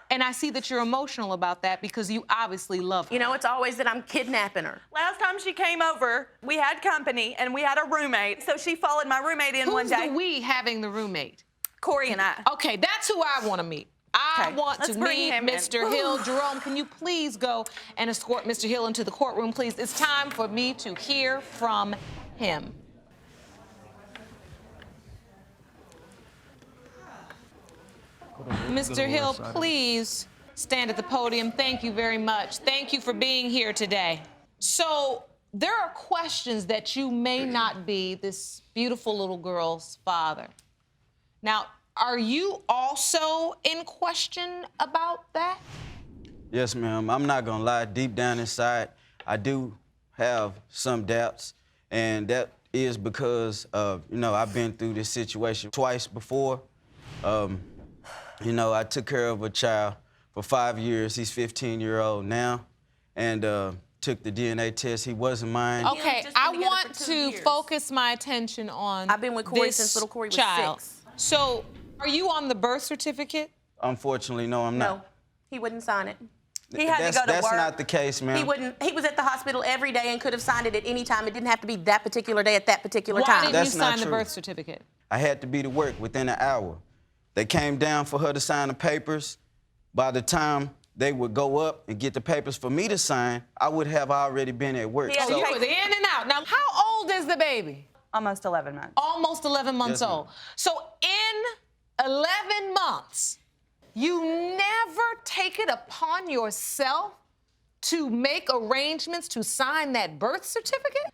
And I see that you're emotional about that because you obviously love her. You know, it's always that I'm kidnapping her. Last time she came over, we had company and we had a roommate. So she followed my roommate in one Who's day. the we having the roommate? Corey and I. Okay, that's who I want to meet. I want let's to bring meet him in. Mr. Hill. Jerome, can you please go and escort Mr. Hill into the courtroom, please? It's time for me to hear from him. Mr. Hill, please stand at the podium. Thank you very much. Thank you for being here today. So there are questions that you may not be this beautiful little girl's father. Now, Are you also in question about that? Yes, ma'am. I'm not gonna lie. Deep down inside, I do have some doubts, and that is because I've been through this situation twice before. I took care of a child for 5 years. He's 15-year-old now, and took the DNA test. He wasn't mine. Okay, I want to focus my attention on I've been with Corey this since little Corey was child. 6. So, are you on the birth certificate? Unfortunately, no, I'm not. No, he wouldn't sign it. He had to go to That's work. not the case, ma'am. He wouldn't. He was at the hospital every day and could have signed it at any time. It didn't have to be that particular day at that particular Why time. didn't That's you not sign the true. birth certificate? I had to be to work within an hour. They came down for her to sign the papers. By the time they would go up and get the papers for me to sign, I would have already been at work. Oh, you were in and out. Now, how old is the baby? Almost 11 months. Almost 11 months Yes, ma'am. old. So, in 11 months, you never take it upon yourself to make arrangements to sign that birth certificate?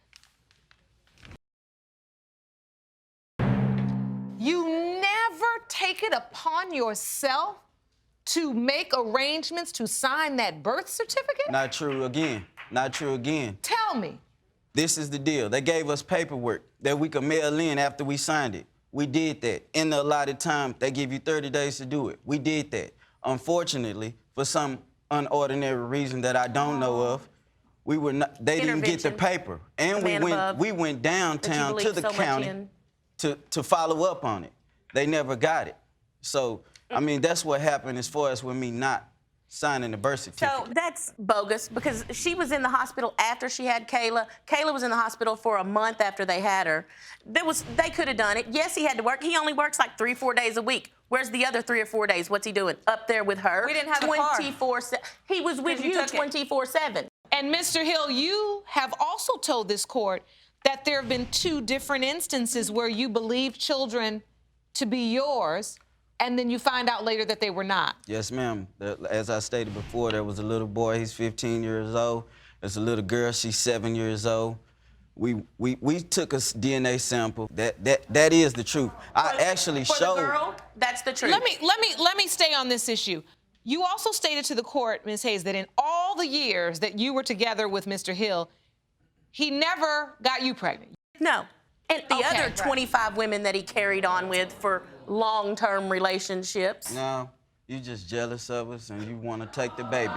You never take it upon yourself to make arrangements to sign that birth certificate? Not true again. Not true again. Tell me. This is the deal. They gave us paperwork that we could mail in after we signed it. We did that. In the allotted time, they give you 30 days to do it. We did that. Unfortunately, for some unordinary reason that I don't know of, we were not, they didn't get the paper. And we went downtown to the county to follow up on it. They never got it. So, I mean, that's what happened as far as with me not signing the birth certificate. So that's bogus because she was in the hospital after she had Kayla. Kayla was in the hospital for a month after they had her. They could have done it. Yes, he had to work. He only works like 3 or 4 days a week. Where's the other 3 or 4 days? What's he doing? Up there with her. We didn't have a car. 24/7. He was with you 24/7. And Mr. Hill, you have also told this court that there have been 2 different instances where you believe children to be yours, and then you find out later that they were not. Yes, ma'am. As I stated before, there was a little boy, he's 15 years old. There's a little girl, she's 7 years old. We took a DNA sample. That is the truth. I actually For showed. the girl, that's the truth. Let me stay on this issue. You also stated to the court, Ms. Hayes, that in all the years that you were together with Mr. Hill, he never got you pregnant. No. And the other 25 women that he carried on with for long-term relationships. No, you just jealous of us and you want to take the baby.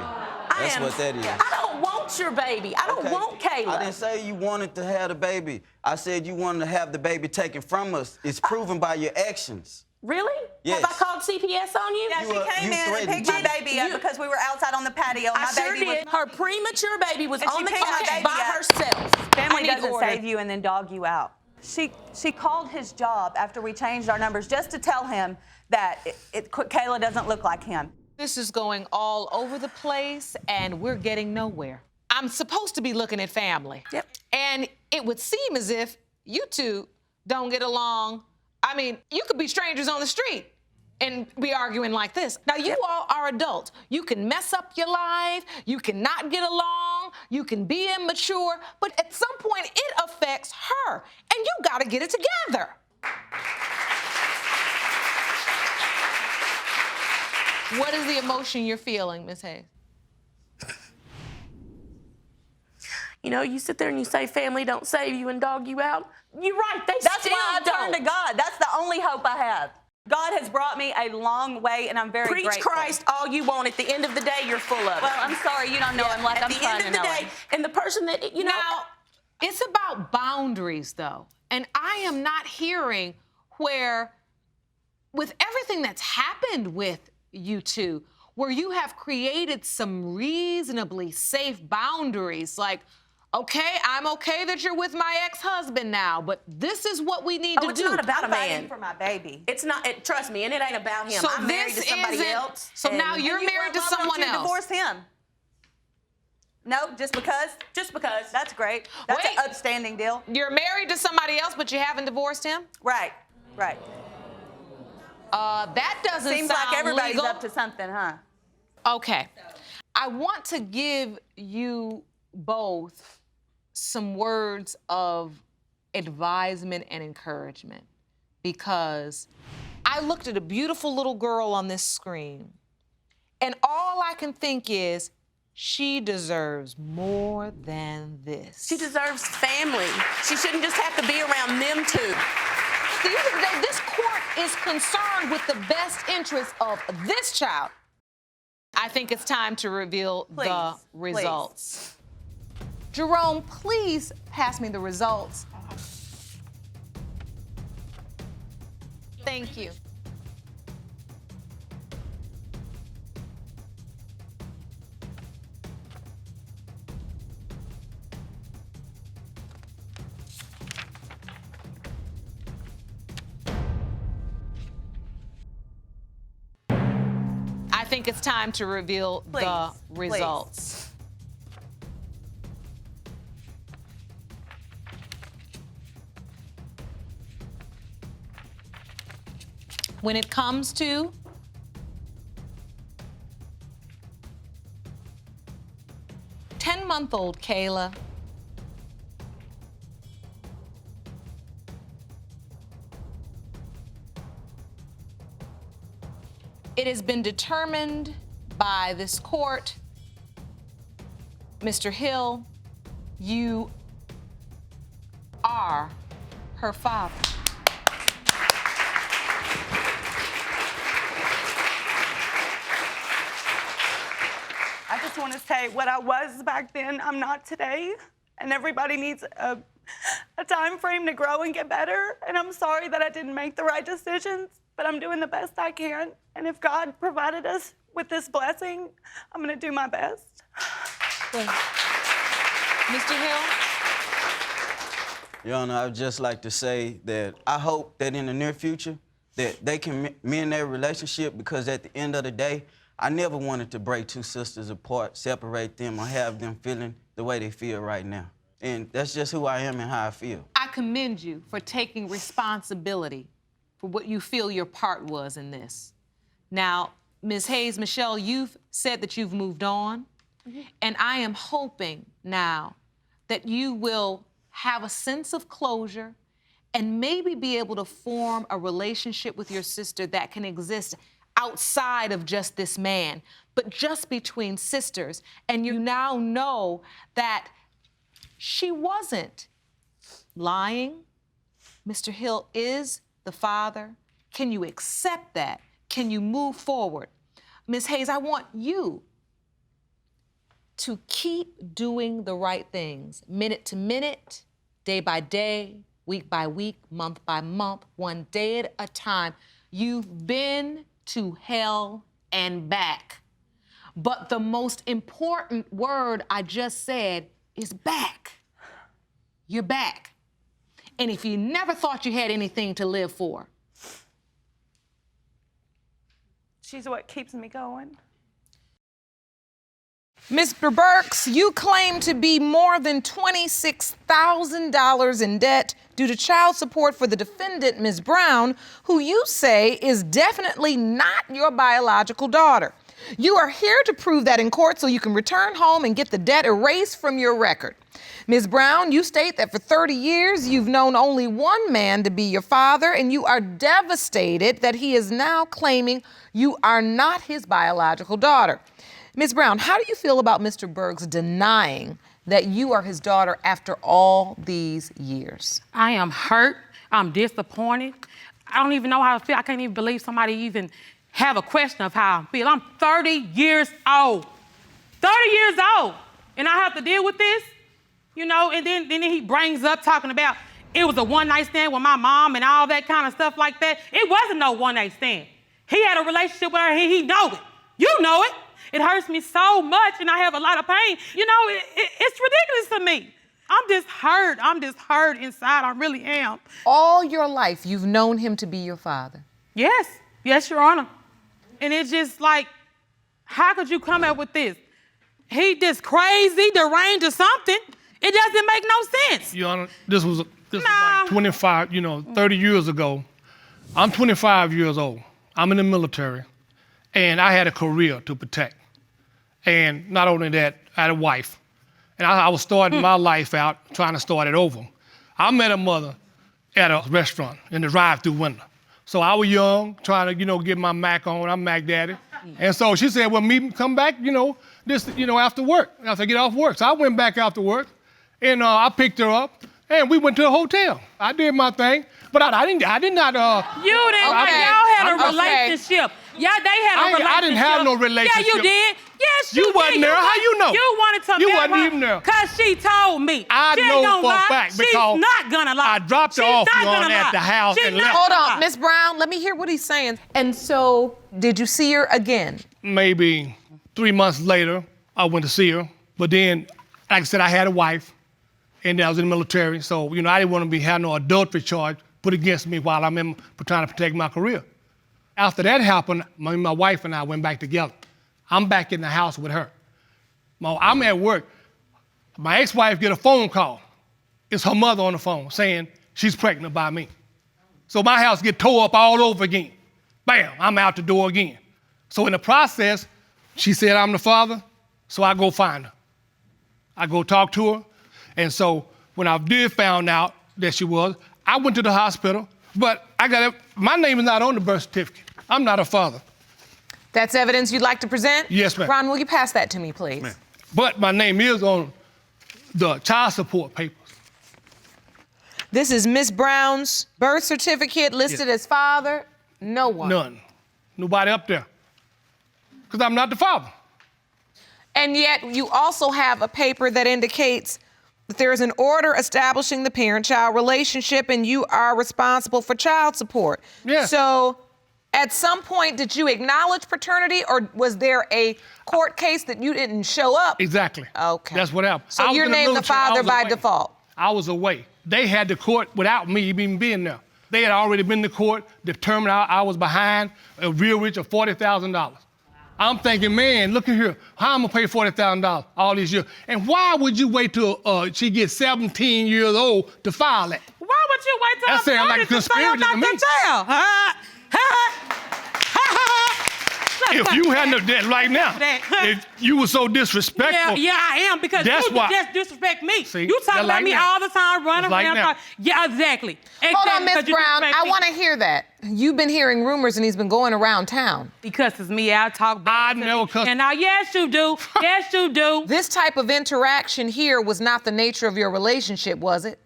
That's what that is. I don't want your baby. I don't want Kayla. I didn't say you wanted to have the baby. I said you wanted to have the baby taken from us. It's proven by your actions. Really? Yes. Have I called CPS on you? Yeah, she came in and picked my baby up because we were outside on the patio. I sure did. Her premature baby was on the couch by herself. Family doesn't save you and then dog you out. She called his job after we changed our numbers just to tell him that Kayla doesn't look like him. This is going all over the place, and we're getting nowhere. I'm supposed to be looking at family. Yep. And it would seem as if you two don't get along. I mean, you could be strangers on the street and be arguing like this. Now, you all are adults. You can mess up your life. You can not get along. You can be immature. But at some point, it affects her. And you got to get it together. What is the emotion you're feeling, Ms. Hayes? You know, you sit there and you say family don't save you and dog you out. You're right, they That's still why I don't. turn to God. That's the only hope I have. God has brought me a long way, and I'm very Preach grateful. Christ all you want. At the end of the day, you're full of it. Well, I'm sorry, you don't know him like I'm trying to know him. At the end of the day, and the person that, you know. Now, it's about boundaries, though. And I am not hearing where, with everything that's happened with you two, where you have created some reasonably safe boundaries, like, okay, I'm okay that you're with my ex-husband now, but this is what we need to do. It's not about a man. fighting for my baby. It's not, trust me, and it ain't about him. So I'm married to somebody else. So now you're And married to why don't someone you else. divorce him? No, just because? Just because. That's great. That's Wait. an upstanding deal. You're married to somebody else, but you haven't divorced him? Right, right. That doesn't Seems sound like everybody's legal. up to something, huh? Okay. I want to give you both some words of advisement and encouragement, because I looked at a beautiful little girl on this screen, and all I can think is, she deserves more than this. She deserves family. She shouldn't just have to be around them two. At the end of the day, this court is concerned with the best interest of this child. I think it's time to reveal the results. Jerome, please pass me the results. Thank you. I think it's time to reveal the results. When it comes to ten-month-old Kayla, it has been determined by this court, Mr. Hill, you are her father. I just want to say what I was back then, I'm not today. And everybody needs a time frame to grow and get better. And I'm sorry that I didn't make the right decisions, but I'm doing the best I can. And if God provided us with this blessing, I'm going to do my best. Mr. Hill? Your Honor, I would just like to say that I hope that in the near future that they can mend their relationship, because at the end of the day, I never wanted to break two sisters apart, separate them, or have them feeling the way they feel right now. And that's just who I am and how I feel. I commend you for taking responsibility for what you feel your part was in this. Now, Ms. Hayes, Michelle, you've said that you've moved on, and I am hoping now that you will have a sense of closure and maybe be able to form a relationship with your sister that can exist outside of just this man, but just between sisters. And you now know that she wasn't lying. Mr. Hill is the father. Can you accept that? Can you move forward? Ms. Hayes, I want you to keep doing the right things, minute to minute, day by day, week by week, month by month, one day at a time. You've been to hell and back. But the most important word I just said is back. You're back. And if you never thought you had anything to live for, She's what keeps me going. Mr. Burks, you claim to be more than $26,000 in debt due to child support for the defendant, Ms. Brown, who you say is definitely not your biological daughter. You are here to prove that in court so you can return home and get the debt erased from your record. Ms. Brown, you state that for 30 years you've known only one man to be your father, and you are devastated that he is now claiming you are not his biological daughter. Ms. Brown, how do you feel about Mr. Burks denying that you are his daughter after all these years? I am hurt. I'm disappointed. I don't even know how to feel. I can't even believe somebody even have a question of how I feel. I'm 30 years old. 30 years old. And I have to deal with this, you know, and then he brings up talking about it was a one-night stand with my mom and all that kind of stuff like that. It wasn't no one-night stand. He had a relationship with her, and he know it. You know it. It hurts me so much, and I have a lot of pain. You know, it's ridiculous to me. I'm just hurt. I'm just hurt inside. I really am. All your life, you've known him to be your father? Yes. Yes, Your Honor. And it's just like, how could you come up with this? He just crazy, deranged or something. It doesn't make no sense. Your Honor, this was like 25, 30 years ago. I'm 25 years old. I'm in the military, and I had a career to protect. And not only that, I had a wife. And I was starting my life out, trying to start it over. I met a mother at a restaurant in the drive-through window. So I was young, trying to, get my Mac on. I'm Mac Daddy. And so she said, well, come back, after work, after I get off work. So I went back after work, and I picked her up, and we went to a hotel. I did my thing, but I did not. You didn't. Y'all had a relationship. Yeah, they had a relationship. I didn't have no relationship. Yeah, you did. Yes, you did. You wasn't there. How you know? You wanted to You marry wasn't her even there. because she told me. I she know gonna for a lie. fact because she's not gonna lie. I dropped her off at the house and left. Hold on, Miss Brown, let me hear what he's saying. And so, did you see her again? Maybe 3 months later, I went to see her. But then, like I said, I had a wife, and I was in the military. So, I didn't want to have no adultery charge put against me while I'm trying to protect my career. After that happened, my wife and I went back together. I'm back in the house with her. I'm at work. My ex-wife get a phone call. It's her mother on the phone saying she's pregnant by me. So my house get tore up all over again. Bam, I'm out the door again. So in the process, she said I'm the father, so I go find her. I go talk to her. And so when I did find out that she was, I went to the hospital, but my name is not on the birth certificate. I'm not a father. That's evidence you'd like to present? Yes, ma'am. Ron, will you pass that to me, please? Ma'am. But my name is on the child support papers. This is Miss Brown's birth certificate listed as father. No one. None. Nobody up there. Because I'm not the father. And yet you also have a paper that indicates that there is an order establishing the parent-child relationship and you are responsible for child support. Yes. So at some point, did you acknowledge paternity or was there a court case that you didn't show up? Exactly. Okay. That's what happened. So you're named the father by default? I was away. They had the court without me even being there. They had already been to court, determined I was behind a real rich of $40,000. I'm thinking, man, look at here. How am I gonna pay $40,000 all these years? And why would you wait till she gets 17 years old to file that? Why would you wait till that sounds like a conspiracy to me. If you hadn't done right now, if you were so disrespectful. Yeah, I am because that's you why. just disrespect me. See, you talk about like me now. all the time, running Like around. now. Yeah, exactly. Hold on, Miss because you Brown. disrespect I me. want to hear that. You've been hearing rumors and he's been going around town. Because it's me, I talk bad. I never cuss. And now, yes, you do. Yes, you do. This type of interaction here was not the nature of your relationship, was it?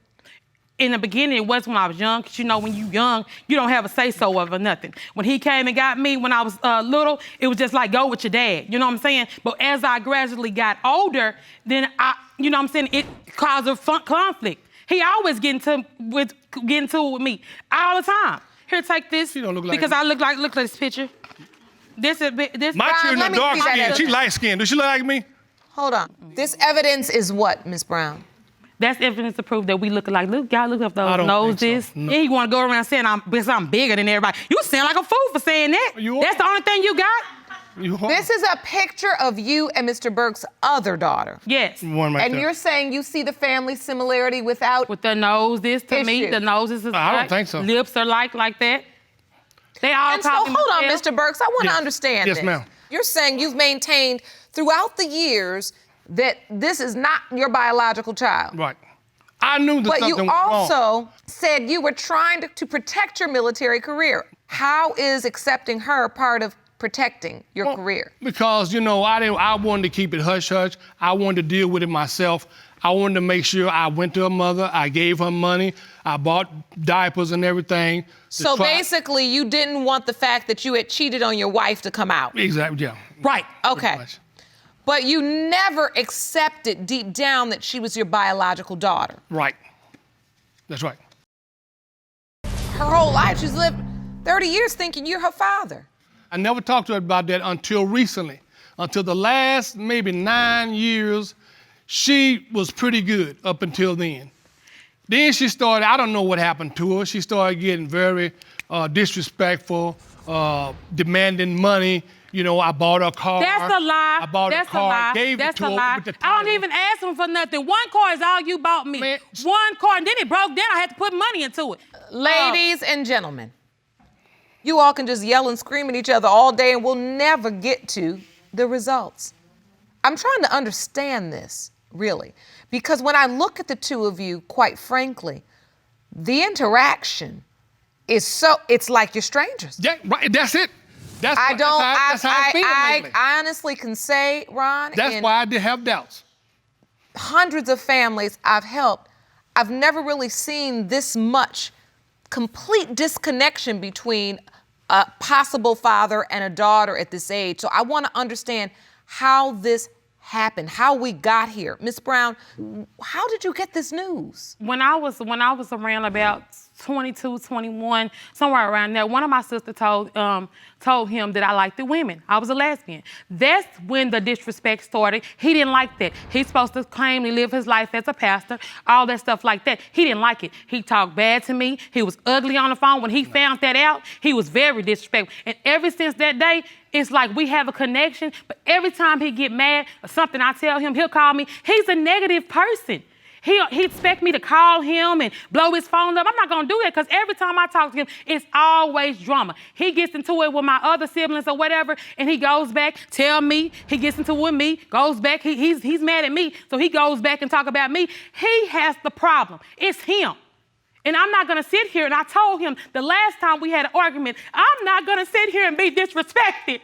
In the beginning, it was when I was young, because when you young, you don't have a say-so of or nothing. When he came and got me when I was little, it was just like, go with your dad, you know what I'm saying? But as I gradually got older, then it caused a conflict. He always get into it with me all the time. Here, take this, She don't look like because me. I look like this picture. This. My children are dark skinned. She light skinned. Does she look like me? Hold on. This evidence is what, Miss Brown? That's evidence to prove that we look alike. Look, y'all look up those I don't noses. think so. No. Yeah, you want to go around saying I'm bigger than everybody. You sound like a fool for saying that. You are. That's the only thing you got? This is a picture of you and Mr. Burks' other daughter. Yes. One right And there. you're saying you see the family similarity without With the noses, to me, issue. the noses is I don't like, think so. Lips are like that. They all And so, copy hold on, Michelle. Mr. Burks, I want to Yes. understand Yes, this. ma'am. You're saying you've maintained throughout the years that this is not your biological child. Right. I knew that But something you was wrong. also said you were trying to protect your military career. How is accepting her part of protecting your career? Because, I wanted to keep it hush-hush. I wanted to deal with it myself. I wanted to make sure I went to her mother, I gave her money, I bought diapers and everything. So basically, you didn't want the fact that you had cheated on your wife to come out. Exactly, yeah. Right, okay. Pretty much. But you never accepted deep down that she was your biological daughter. Right. That's right. Her whole life, she's lived 30 years thinking you're her father. I never talked to her about that until recently. Until the last maybe 9 years, she was pretty good up until then. Then she started, I don't know what happened to her. She started getting very disrespectful, demanding money. I bought her a car. That's a lie. I bought That's a car, a lie. gave That's it to a her lie. with the I don't title. even ask him for nothing. One car is all you bought me. Man. One car, and then it broke down. I had to put money into it. Ladies and gentlemen, you all can just yell and scream at each other all day and we'll never get to the results. I'm trying to understand this, really, because when I look at the two of you, quite frankly, the interaction it's like you're strangers. Yeah, right. That's it. That's how I feel lately. I honestly can say, Ron. That's why I did have doubts. Hundreds of families I've helped, I've never really seen this much complete disconnection between a possible father and a daughter at this age. So I want to understand how this happened, how we got here. Ms. Brown, how did you get this news? When I was around about 22, 21, somewhere around there, one of my sisters told him that I liked the women. I was a lesbian. That's when the disrespect started. He didn't like that. He's supposed to claim to live his life as a pastor, all that stuff like that. He didn't like it. He talked bad to me. He was ugly on the phone. When he found that out, he was very disrespectful. And ever since that day, it's like we have a connection, but every time he get mad or something I tell him, he'll call me. He's a negative person. He expect me to call him and blow his phone up. I'm not gonna do that because every time I talk to him, it's always drama. He gets into it with my other siblings or whatever, and he goes back, tell me, he gets into it with me, goes back, he's mad at me, so he goes back and talk about me. He has the problem. It's him. And I'm not gonna sit here, and I told him the last time we had an argument, I'm not gonna sit here and be disrespected.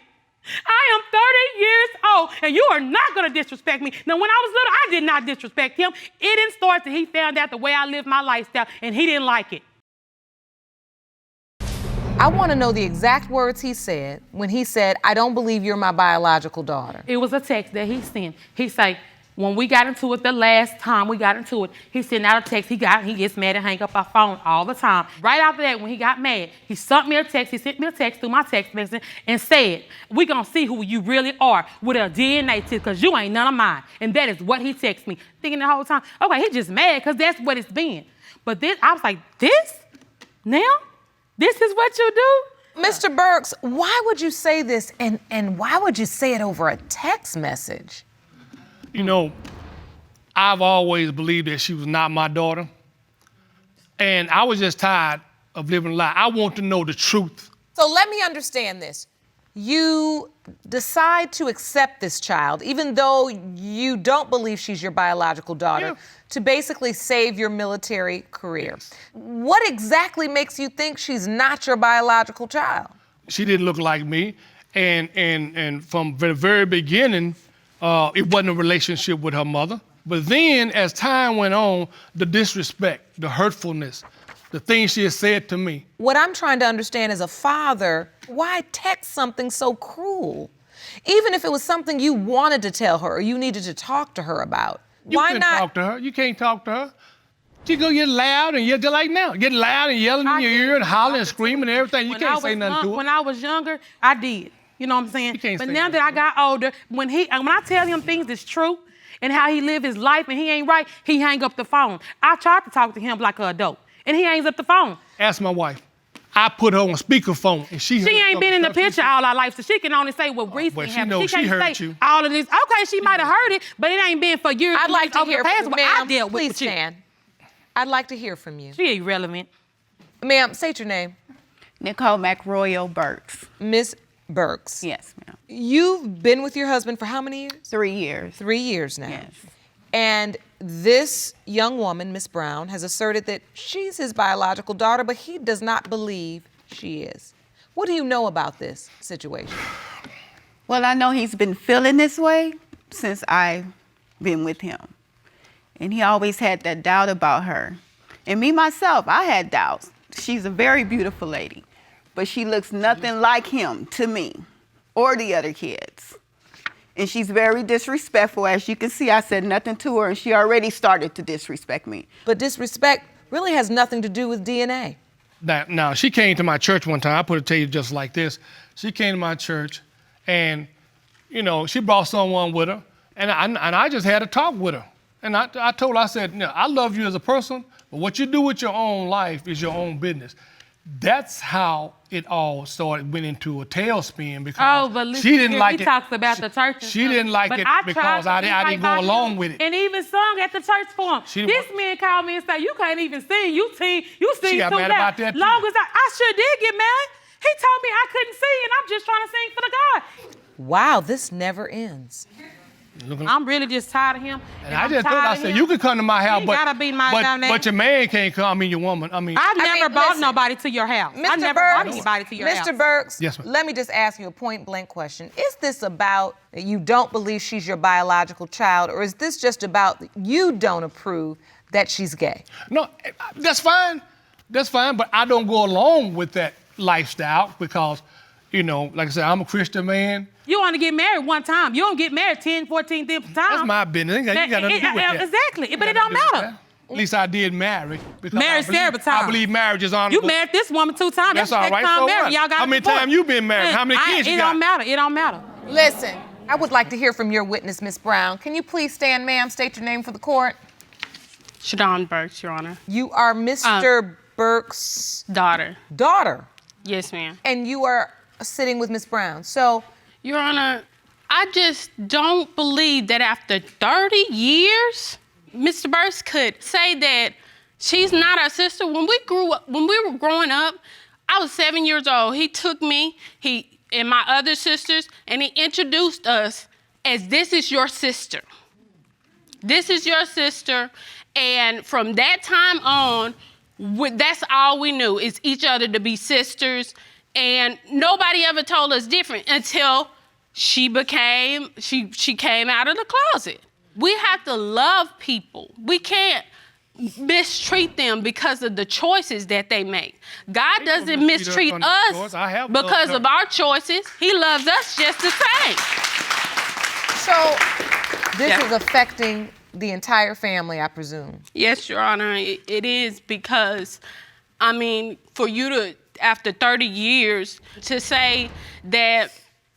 I am 30 years old, and you are not gonna disrespect me. Now, when I was little, I did not disrespect him. It didn't start till he found out the way I lived my lifestyle, and he didn't like it. I wanna know the exact words he said when he said, I don't believe you're my biological daughter. It was a text that he sent. He said, when we got into it the last time we got into it, he sent out a text. He gets mad and hang up our phone all the time. Right after that, when he got mad, he sent me a text. He sent me a text through my text message and said, we gonna see who you really are with a DNA test because you ain't none of mine. And that is what he texted me. Thinking the whole time, okay, he just mad because that's what it's been. But this, I was like, this? Now? This is what you do? Mr. Burks, why would you say this and why would you say it over a text message? You know, I've always believed that she was not my daughter. And I was just tired of living a lie. I want to know the truth. So let me understand this. You decide to accept this child, even though you don't believe she's your biological daughter, to basically save your military career. What exactly makes you think she's not your biological child? She didn't look like me. And from the very beginning, it wasn't a relationship with her mother. But then, as time went on, the disrespect, the hurtfulness, the things she has said to me. What I'm trying to understand as a father, why text something so cruel? Even if it was something you wanted to tell her or you needed to talk to her about. Why not? You can't talk to her. You can't talk to her. She go get loud and yell just like now. Get loud and yelling in your ear and hollering and screaming and everything. You can't say nothing to her. When I was younger, I did. You know what I'm saying? But now that I got older, when I tell him things that's true and how he live his life and he ain't right, he hang up the phone. I tried to talk to him like an adult, and he hangs up the phone. Ask my wife. I put her on speakerphone, and she ain't been in the picture all our life, so she can only say what recently happened. She heard you. All of this. Okay, she might have heard it, but it ain't been for years. I'd like to hear from you, ma'am. I dealt with Please stand. I'd like to hear from you. She irrelevant. Ma'am, state your name. Nicole McRoyal Burks. Miss Burks. Yes, ma'am. You've been with your husband for how many years? 3 years. 3 years now. Yes. And this young woman, Miss Brown, has asserted that she's his biological daughter, but he does not believe she is. What do you know about this situation? Well, I know he's been feeling this way since I've been with him. And he always had that doubt about her. And me, myself, I had doubts. She's a very beautiful lady, but she looks nothing like him to me or the other kids. And she's very disrespectful. As you can see, I said nothing to her, and she already started to disrespect me. But disrespect really has nothing to do with DNA. Now, she came to my church one time. I put it to you just like this. She came to my church, and, you know, she brought someone with her, and I just had a talk with her. And I told her, I said, you know, I love you as a person, but what you do with your own life is your own business. That's how it all started, went into a tailspin because she didn't like it. He talks about the church. She didn't like it because I didn't go along with it. And even sung at the church for him. This man called me and said, you can't even sing. You sing too loud. About that Long as I sure did get mad. He told me I couldn't sing and I'm just trying to sing for the God. Wow, this never ends. I'm really just tired of him. And I just told her, I said, you can come to my house, You but, gotta be my but your man can't come. I mean, your woman. I mean, I've never brought listen, nobody to your house. I've never brought anybody to your house. Mr. Burks, Yes, ma'am. let me just ask you a point-blank question. Is this about that you don't believe she's your biological child, or is this just about you don't approve that she's gay? No, that's fine. That's fine, but I don't go along with that lifestyle because, you know, like I said, I'm a Christian man. You want to get married one time. You don't get married 10, 14 different times. That's my business. You got nothing to do with that. Exactly, but it don't matter. At least I did marry. Married several times. I believe marriage is honorable. You married this woman 2 times. That's all right. So what? Y'all got How many times you been married? How many kids you got? It don't matter. It don't matter. Listen, I would like to hear from your witness, Miss Brown. Can you please stand, ma'am? State your name for the court. Shadon Burks, Your Honor. You are Mr. Burks' daughter. Daughter? Yes, ma'am. And you are sitting with Miss Brown. So, Your Honor, I just don't believe that after 30 years, Mr. Burks could say that she's not our sister. When we were growing up, I was 7 years old. He took me, and my other sisters, and he introduced us as, this is your sister. This is your sister. And from that time on, that's all we knew, is each other to be sisters. And nobody ever told us different until she came out of the closet. We have to love people. We can't mistreat them because of the choices that they make. God doesn't mistreat us because of our choices. He loves us just the same. So this is affecting the entire family, I presume. Yes, Your Honor, it is because, I mean, for you to, after 30 years, to say that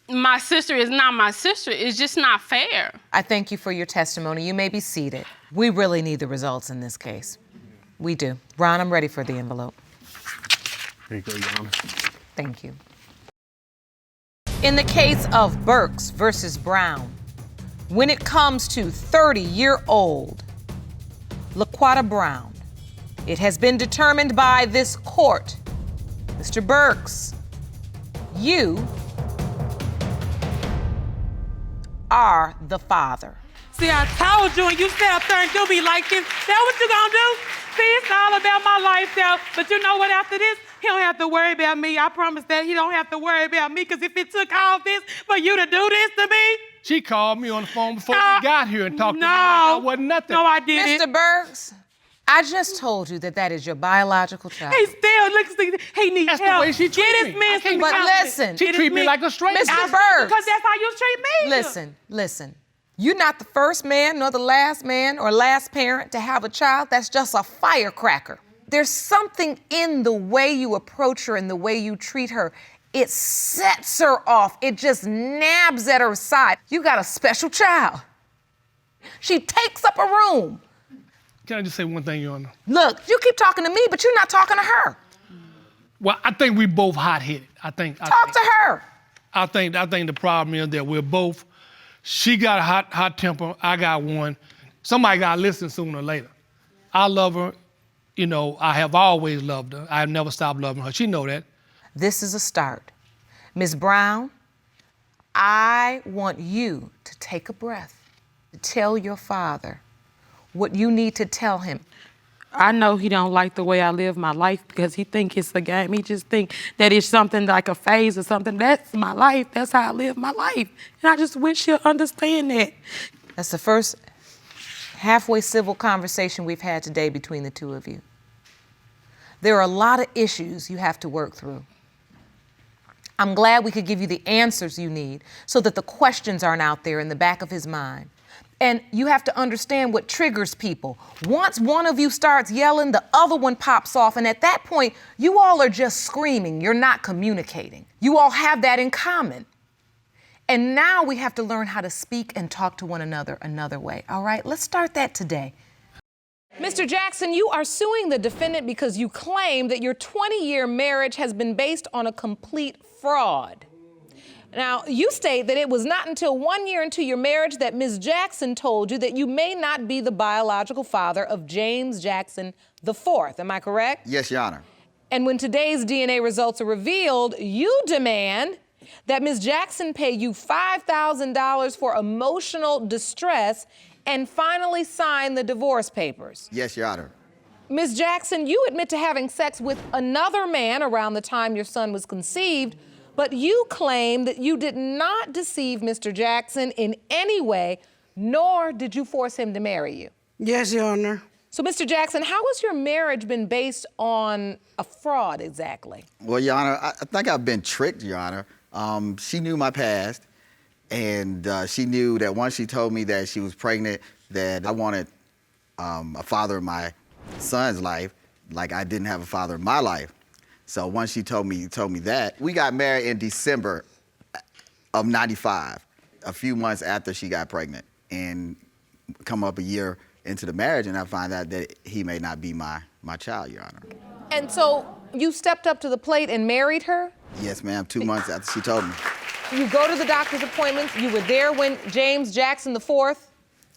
my sister is not my sister is just not fair. I thank you for your testimony. You may be seated. We really need the results in this case. We do. Ron, I'm ready for the envelope. Here you go, Your Honor. Thank you. In the case of Burks versus Brown, when it comes to 30-year-old LaQuata Brown, it has been determined by this court, Mr. Burks, you are the father. See, I told you, and you sat up there and do me like this. That what you gonna do? See, it's all about my lifestyle. But you know what, after this, he don't have to worry about me. I promise that he don't have to worry about me, because if it took all this for you to do this to me. She called me on the phone before we got here and talked to me like I wasn't nothing. No, I didn't. Mr. Burks, I just told you that is your biological child. He still looks like he needs help. That's the way she treats me. Get his man some But counseling. listen. She treat me like a stranger. Mr. Burks. Because that's how you treat me. Listen. You're not the first man, nor the last man or last parent to have a child. That's just a firecracker. There's something in the way you approach her and the way you treat her. It sets her off. It just nabs at her side. You got a special child. She takes up a room. Can I just say one thing, Your Honor? Look, you keep talking to me, but you're not talking to her. Well, I think we both hot-headed. Talk to her. I think the problem is that we're both. She got a hot temper. I got one. Somebody got to listen sooner or later. I love her. You know, I have always loved her. I have never stopped loving her. She know that. This is a start. Ms. Brown, I want you to take a breath, to tell your father what you need to tell him. I know he don't like the way I live my life because he think it's a game. He just think that it's something like a phase or something. That's my life. That's how I live my life. And I just wish he'll understand that. That's the first halfway civil conversation we've had today between the two of you. There are a lot of issues you have to work through. I'm glad we could give you the answers you need so that the questions aren't out there in the back of his mind. And you have to understand what triggers people. Once one of you starts yelling, the other one pops off. And at that point, you all are just screaming. You're not communicating. You all have that in common. And now we have to learn how to speak and talk to one another another way. All right, let's start that today. Mr. Jackson, you are suing the defendant because you claim that your 20-year marriage has been based on a complete fraud. Now, you state that it was not until 1 year into your marriage that Ms. Jackson told you that you may not be the biological father of James Jackson IV. Am I correct? Yes, Your Honor. And when today's DNA results are revealed, you demand that Ms. Jackson paid you $5,000 for emotional distress and finally signed the divorce papers. Yes, Your Honor. Ms. Jackson, you admit to having sex with another man around the time your son was conceived, but you claim that you did not deceive Mr. Jackson in any way, nor did you force him to marry you. Yes, Your Honor. So, Mr. Jackson, how has your marriage been based on a fraud exactly? Well, Your Honor, I think I've been tricked, Your Honor. She knew my past, and she knew that once she told me that she was pregnant, that I wanted a father in my son's life, like I didn't have a father in my life. So once she told me that, we got married in December of '95, a few months after she got pregnant, and come up a year into the marriage, and I find out that he may not be my child, Your Honor. And so you stepped up to the plate and married her? Yes, ma'am, 2 months after she told me. You go to the doctor's appointments. You were there when James Jackson IV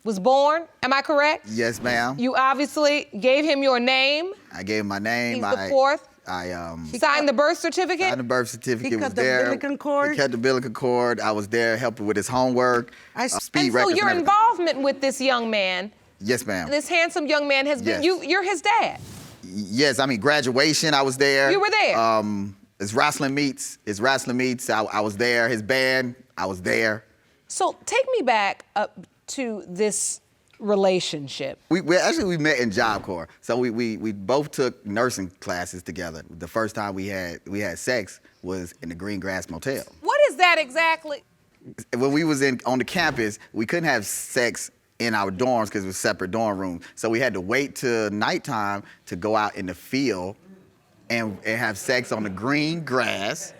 was born. Am I correct? Yes, ma'am. You obviously gave him your name. I gave him my name. He's the fourth. I signed the birth certificate. Signed the birth certificate. He was cut the there. umbilical cord. He cut the umbilical cord. I was there helping with his homework. Speed And so records your and everything. involvement with this young man, Yes, ma'am. this handsome young man, has been you're his dad. Yes, I mean graduation. I was there. You were there. His wrestling meets. I was there. His band. I was there. So take me back up to this relationship. We met in Job Corps. So we both took nursing classes together. The first time we had sex was in the Grass Motel. What is that exactly? When we was on the campus, we couldn't have sex in our dorms because it was separate dorm rooms. So we had to wait till nighttime to go out in the field and have sex on the Grass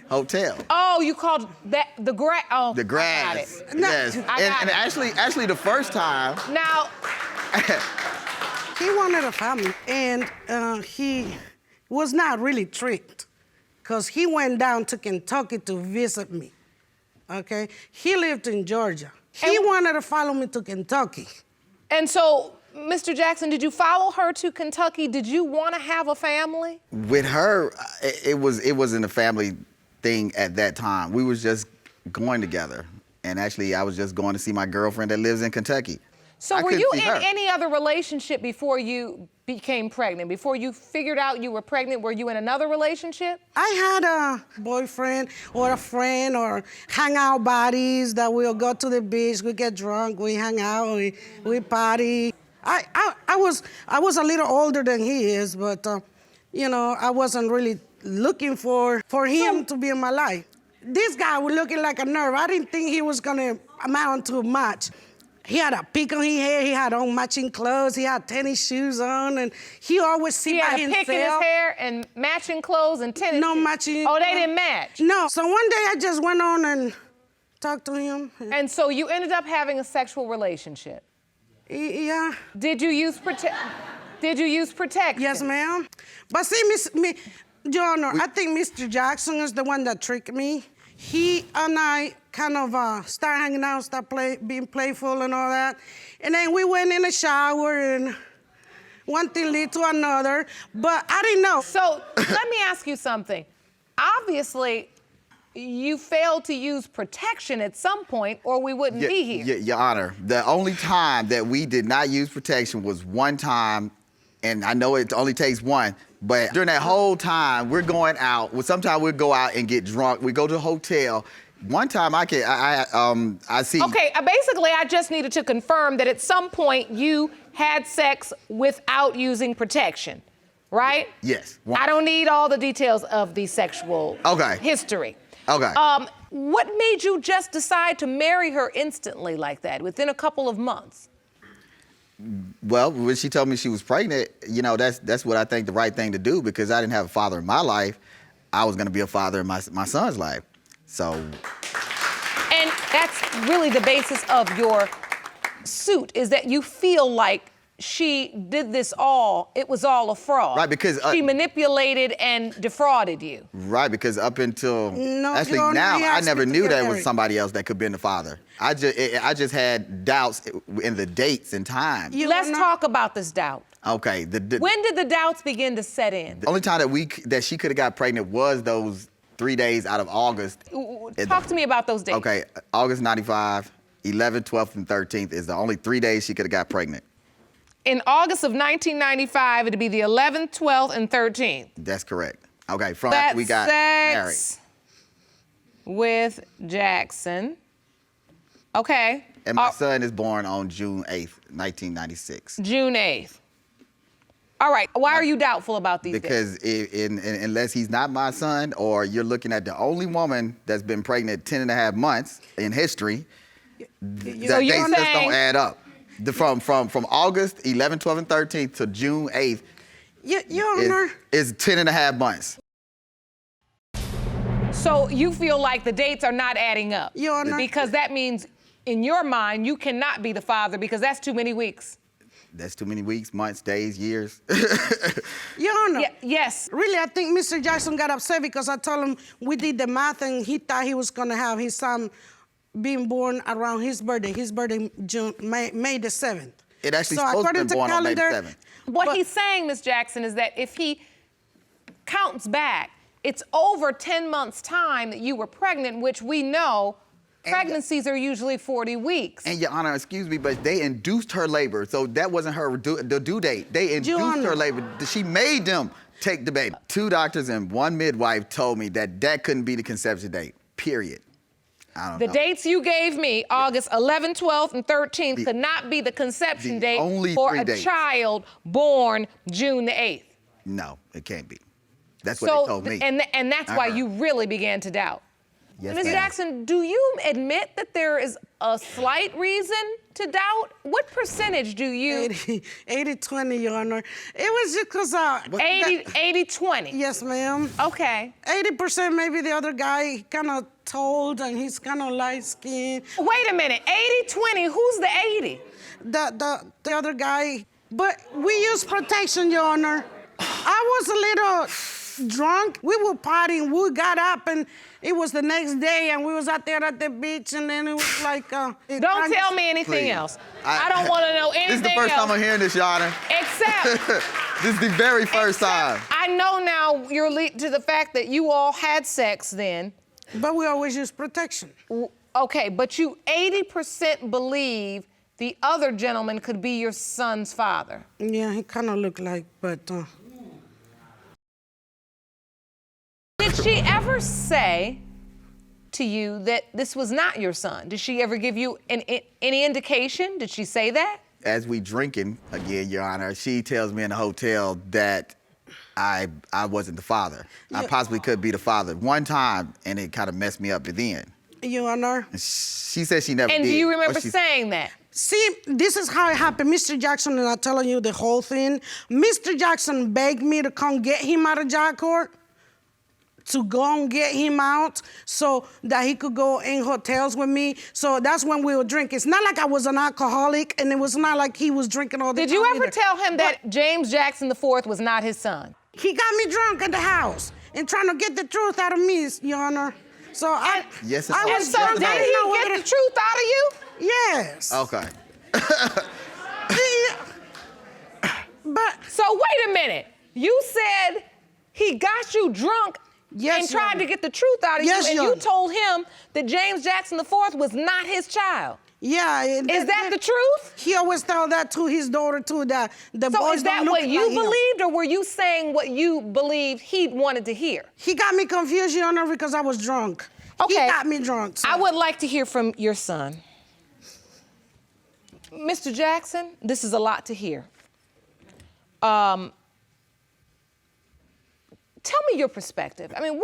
Hotel. Oh, you called that the grass? Oh, The grass. I got it. Yes. I got And it. actually the first time. Now, he wanted a family, and he was not really tricked, because he went down to Kentucky to visit me, okay? He lived in Georgia. He wanted to follow me to Kentucky. And so, Mr. Jackson, did you follow her to Kentucky? Did you want to have a family? With her, it wasn't a family thing at that time. We was just going together. And actually, I was just going to see my girlfriend that lives in Kentucky. So were you in any other relationship before you became pregnant? Before you figured out you were pregnant, were you in another relationship? I had a boyfriend or a friend or hangout buddies that we'll go to the beach, we get drunk, we hang out, we party. I was a little older than he is, but you know, I wasn't really looking for him to be in my life. This guy was looking like a nerve. I didn't think he was gonna amount to much. He had a pick on his hair, he had on matching clothes, he had tennis shoes on, and he always sit by himself. He had a pick in his hair and matching clothes and tennis No shoes. matching. Oh, they didn't match? No, so one day I just went on and talked to him. And so you ended up having a sexual relationship? Yeah. Did you use protection? Yes, ma'am. But see, Your Honor, I think Mr. Jackson is the one that tricked me. He and I kind of started hanging out, being playful and all that. And then we went in the shower and one thing led to another, but I didn't know. So let me ask you something. Obviously, you failed to use protection at some point or we wouldn't be here. Your Honor, the only time that we did not use protection was one time, and I know it only takes one, but during that whole time, we're going out. Well, sometimes we'll go out and get drunk. We go to a hotel. One time I see. Okay, basically I just needed to confirm that at some point you had sex without using protection, right? Yes. I don't need all the details of the sexual history. Okay. What made you just decide to marry her instantly like that, within a couple of months? Well, when she told me she was pregnant, you know, that's what I think the right thing to do, because I didn't have a father in my life. I was going to be a father in my son's life. So. And that's really the basis of your suit, is that you feel like she did this all, it was all a fraud. Right, because she manipulated and defrauded you. Right, because up until actually Your Honor, now, he I asked never me to knew get that was married. somebody else that could have been the father. I just had doubts in the dates and time. Let's talk about this doubt. Okay. When did the doubts begin to set in? The only time that she could have got pregnant was those 3 days out of August. Talk to me about those dates. Okay, August 95, 11th, 12th, and 13th is the only 3 days she could have got pregnant. In August of 1995, it'd be the 11th, 12th, and 13th. That's correct. Okay, from after we got married. With Jackson. Okay. And my son is born on June 8th, 1996. June 8th. All right. Why are you doubtful about these because dates? Unless he's not my son, or you're looking at the only woman that's been pregnant 10 and a half months in history, that dates just don't add up. From August 11th, 12th, and 13th to June 8th is 10 and a half months. So you feel like the dates are not adding up? Your Honor. Because that means, in your mind, you cannot be the father because that's too many weeks. That's too many weeks, months, days, years. Your Honor. Yes. Really, I think Mr. Jackson got upset because I told him we did the math and he thought he was going to have his son being born around his birthday. His birthday, May the 7th. It actually supposed to be born on May the 7th. What he's saying, Ms. Jackson, is that if he counts back, it's over 10 months' time that you were pregnant, which we know pregnancies are usually 40 weeks. And Your Honor, excuse me, but they induced her labor, so that wasn't the due date. They induced her labor. She made them take the baby. 2 doctors and 1 midwife told me that couldn't be the conception date, period. I don't know. The dates you gave me, August 11th, 12th, and 13th, could not be the conception date for a child born June the 8th. No, it can't be. That's what they told me. And that's why you really began to doubt. Yes, Ms. Jackson, do you admit that there is a slight reason to doubt? What percentage do you? 80-20, Your Honor. It was just because... 80-20? Yes, ma'am. Okay. 80% maybe the other guy kind of told and he's kind of light-skinned. Wait a minute, 80-20, who's the 80? The other guy. But we use protection, Your Honor. I was a little drunk. We were partying. We got up and it was the next day and we was out there at the beach and then it was like... Don't tell me anything else. I don't want to know anything else. This is the first time I'm hearing this, Your Honor. Except... This is the very first time. I know now you're leading to the fact that you all had sex then. But we always use protection. Okay, but you 80% believe the other gentleman could be your son's father. Yeah, he kind of looked like, but... Did she ever say to you that this was not your son? Did she ever give you any indication? Did she say that? As we drinking, again, Your Honor, she tells me in the hotel that I wasn't the father. I possibly could be the father one time, and it kind of messed me up then. Your Honor. She said she never did. And do you remember saying that? See, this is how it happened. Mr. Jackson, and I'm telling you the whole thing. Mr. Jackson begged me to come get him out of jail court, to go and get him out so that he could go in hotels with me. So that's when we would drink. It's not like I was an alcoholic, and it was not like he was drinking all the time. Did you ever either. tell him that James Jackson IV was not his son? He got me drunk at the house and trying to get the truth out of me, Your Honor. So I was drunk. Did he get the truth out of you? Yes. Okay. But so wait a minute. You said he got you drunk and tried to get the truth out of you, and you told him that James Jackson IV was not his child. Yeah. Is that the truth? He always told that to his daughter, too, that the so boys is that don't look what you like him. believed, or were you saying what you believed he wanted to hear? He got me confused, Your Honor, because I was drunk. Okay. He got me drunk. So. I would like to hear from your son. Mr. Jackson, this is a lot to hear. Tell me your perspective. I mean,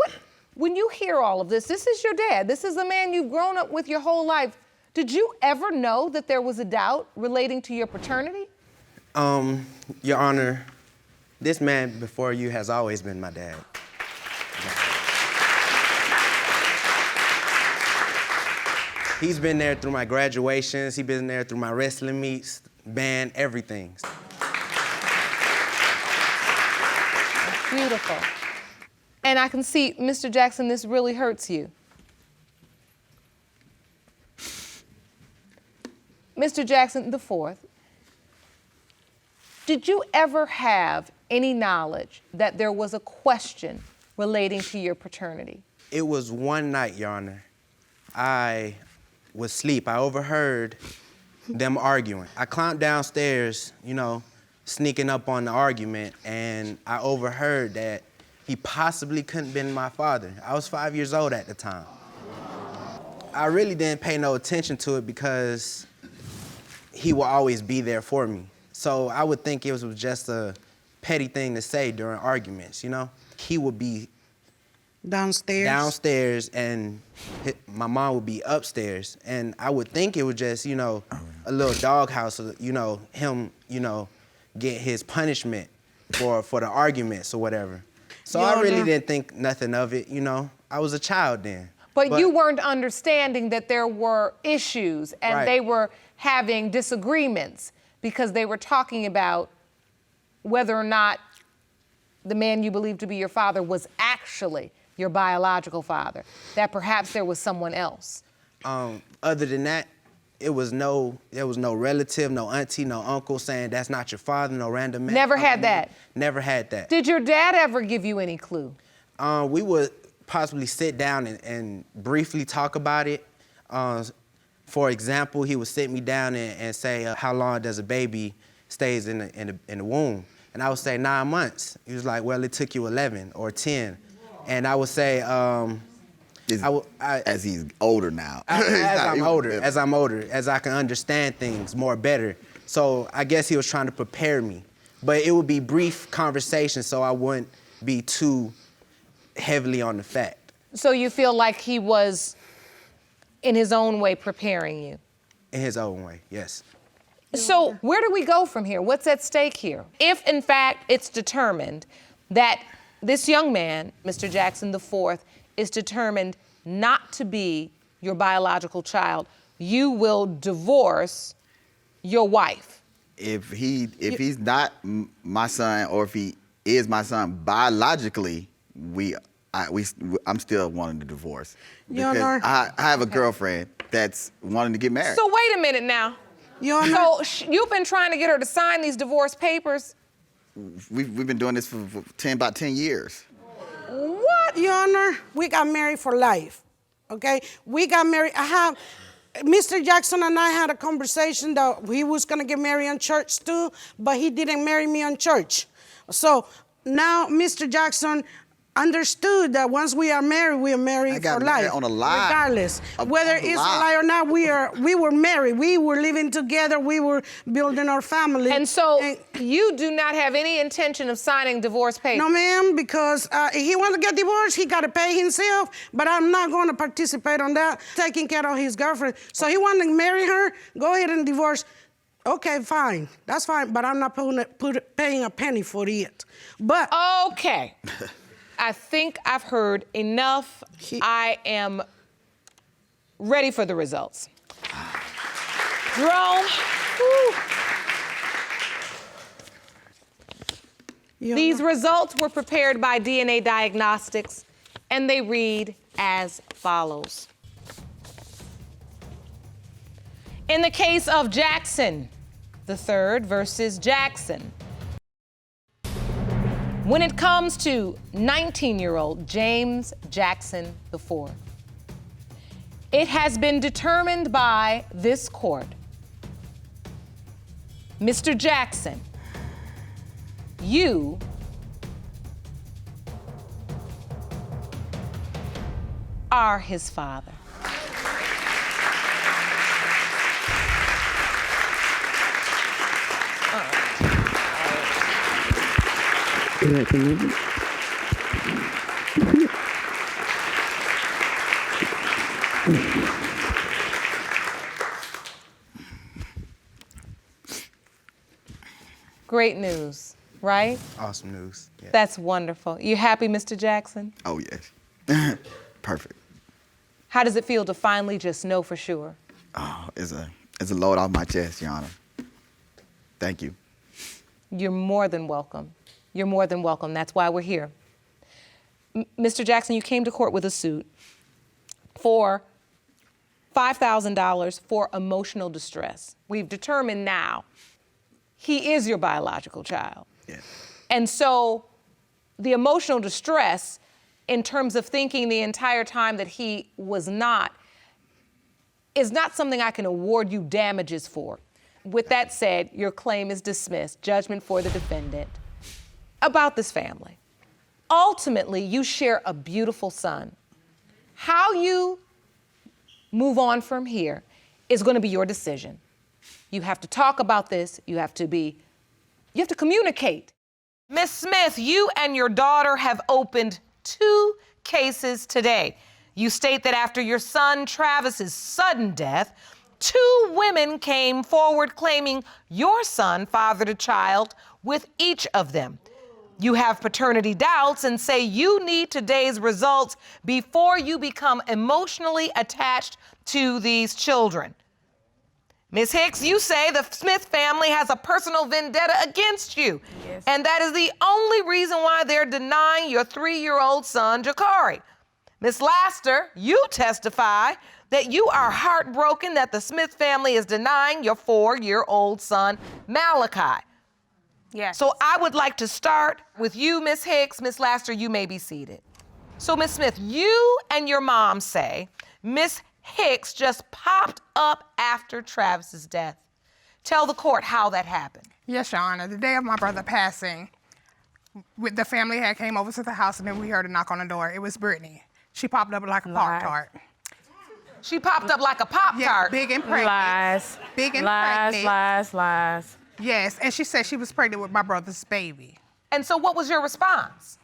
when you hear all of this, this is your dad. This is the man you've grown up with your whole life. Did you ever know that there was a doubt relating to your paternity? Your Honor, this man before you has always been my dad. He's been there through my graduations. He's been there through my wrestling meets, band, everything. Beautiful. And I can see, Mr. Jackson, this really hurts you. Mr. Jackson IV, did you ever have any knowledge that there was a question relating to your paternity? It was one night, Your Honor. I was asleep. I overheard them arguing. I climbed downstairs, you know, sneaking up on the argument, and I overheard that he possibly couldn't have been my father. I was 5 years old at the time. I really didn't pay no attention to it because he will always be there for me. So I would think it was just a petty thing to say during arguments, you know? He would be downstairs and my mom would be upstairs. And I would think it was just, you know, a little doghouse, you know, him, you know, get his punishment for the arguments or whatever. So I really didn't think nothing of it, you know? I was a child then. But you weren't understanding that there were issues and they were having disagreements because they were talking about whether or not the man you believed to be your father was actually your biological father, that perhaps there was someone else. Other than that, there was no relative, no auntie, no uncle saying that's not your father, no random man. Never had that? Never had that. Did your dad ever give you any clue? We would possibly sit down and briefly talk about it. For example, he would sit me down and say, how long does a baby stays in the womb? And I would say 9 months. He was like, well, it took you 11 or 10. And I would say, as he's older now. As I'm older, as I can understand things more better. So I guess he was trying to prepare me. But it would be brief conversations so I wouldn't be too heavily on the fact. So you feel like he was, in his own way, preparing you? In his own way, yes. So where do we go from here? What's at stake here? If, in fact, it's determined that this young man, Mr. Jackson IV, is determined not to be your biological child, you will divorce your wife. If he's not my son, or if he is my son biologically, I'm still wanting to divorce. Because I have a girlfriend that's wanting to get married. So wait a minute now. So you've been trying to get her to sign these divorce papers? We've been doing this for about 10 years. What? Your Honor, we got married for life, okay? We got married. Mr. Jackson and I had a conversation that he was gonna get married in church too, but he didn't marry me in church. So now Mr. Jackson understood that once we are married for life. On a lie. Regardless. Whether it's a lie or not, we were married. We were living together. We were building our family. And so you do not have any intention of signing divorce papers? No, ma'am, because if he wants to get divorced, he got to pay himself, but I'm not going to participate on that, taking care of his girlfriend. So he wanted to marry her, go ahead and divorce. Okay, fine. That's fine, but I'm not paying a penny for it. But okay. I think I've heard enough. I am ready for the results. Jerome, these results were prepared by DNA Diagnostics, and they read as follows. In the case of Jackson III versus Jackson, when it comes to 19-year-old James Jackson IV, it has been determined by this court, Mr. Jackson, you are his father. Great news, right? Awesome news. Yeah. That's wonderful. You happy, Mr. Jackson? Oh, yes. Perfect. How does it feel to finally just know for sure? Oh, it's a load off my chest, Your Honor. Thank you. You're more than welcome. You're more than welcome. That's why we're here. Mr. Jackson, you came to court with a suit for $5,000 for emotional distress. We've determined now he is your biological child. Yes. And so the emotional distress in terms of thinking the entire time that he was not, is not something I can award you damages for. With that said, your claim is dismissed, judgment for the defendant. About this family. Ultimately, you share a beautiful son. How you move on from here is going to be your decision. You have to talk about this. You have to communicate. Ms. Smith, you and your daughter have opened 2 cases today. You state that after your son Travis's sudden death, 2 women came forward claiming your son fathered a child with each of them. You have paternity doubts and say you need today's results before you become emotionally attached to these children. Ms. Hicks, you say the Smith family has a personal vendetta against you. Yes. And that is the only reason why they're denying your 3-year-old son, Jakari. Ms. Laster, you testify that you are heartbroken that the Smith family is denying your 4-year-old son, Malachi. Yes. So I would like to start with you, Ms. Hicks. Ms. Laster, you may be seated. So, Ms. Smith, you and your mom say Ms. Hicks just popped up after Travis's death. Tell the court how that happened. Yes, Your Honor. The day of my brother passing, the family had came over to the house and then we heard a knock on the door. It was Brittany. She popped up like a Pop-Tart. She popped up like a Pop-Tart? Yeah, big and pregnant. Lies. Big and pregnant. Lies. Yes, and she said she was pregnant with my brother's baby. And so what was your response?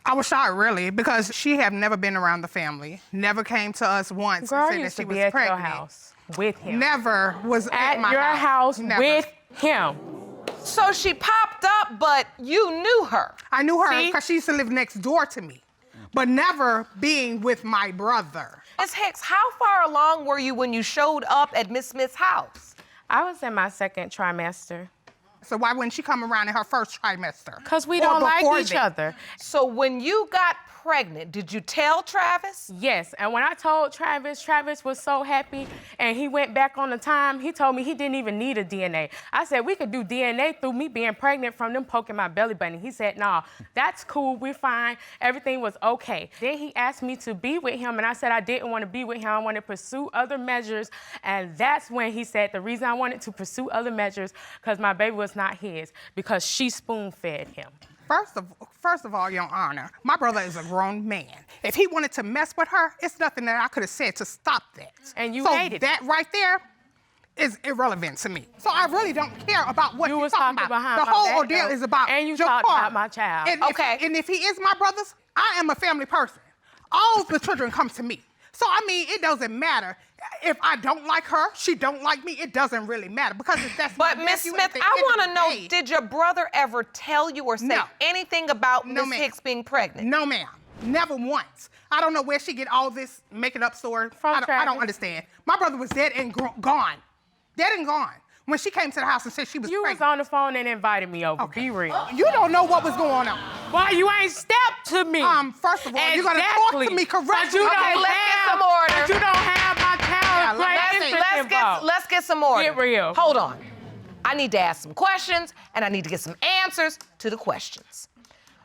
I was shocked, really, because she had never been around the family, never came to us once Girl, and said used that she to was be at pregnant. your house with him. Never was at my your house Never. with him. So she popped up, but you knew her. I knew her because she used to live next door to me, but never being with my brother. Ms. Hicks, how far along were you when you showed up at Ms. Smith's house? I was in my 2nd trimester. So why wouldn't she come around in her 1st trimester? Because we don't like each other. So when you got pregnant, did you tell Travis? Yes, and when I told Travis, Travis was so happy, and he went back on the time. He told me he didn't even need a DNA. I said, we could do DNA through me being pregnant from them poking my belly button. He said, nah, that's cool, we're fine. Everything was okay. Then he asked me to be with him, and I said I didn't want to be with him. I wanted to pursue other measures, and that's when he said the reason I wanted to pursue other measures because my baby was not his, because she spoon-fed him. First of all, Your Honor, my brother is a grown man. If he wanted to mess with her, it's nothing that I could have said to stop that. And you so hated that right there is irrelevant to me. So I really don't care about what you're talking about. The whole ordeal is about and you Jakari. talked about my child. And if he is my brother's, I am a family person. All the children come to me. So I mean, it doesn't matter. If I don't like her, she don't like me, it doesn't really matter because if that's But Ms. Smith, I want to know, did your brother ever tell you or say anything about Ms. Hicks being pregnant? No, ma'am. Never once. I don't know where she get all this making up story. I don't understand. My brother was dead and gone. Dead and gone. When she came to the house and said she was pregnant. You was on the phone and invited me over. Okay. Be real. You don't know what was going on. Why you ain't stepped to me? First of all, you're gonna talk to me correctly. Okay, let's get some order. But you don't have my child. Let's get some order. Get real. Hold on. I need to ask some questions, and I need to get some answers to the questions.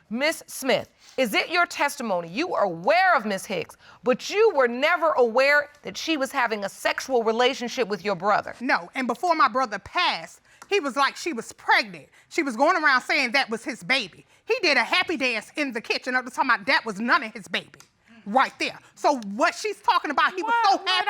Ms. Smith, is it your testimony you are aware of Ms. Hicks, but you were never aware that she was having a sexual relationship with your brother? No, and before my brother passed, he was like she was pregnant. She was going around saying that was his baby. He did a happy dance in the kitchen. I was talking about that was none of his baby. Right there. So what she's talking about, he was so happy.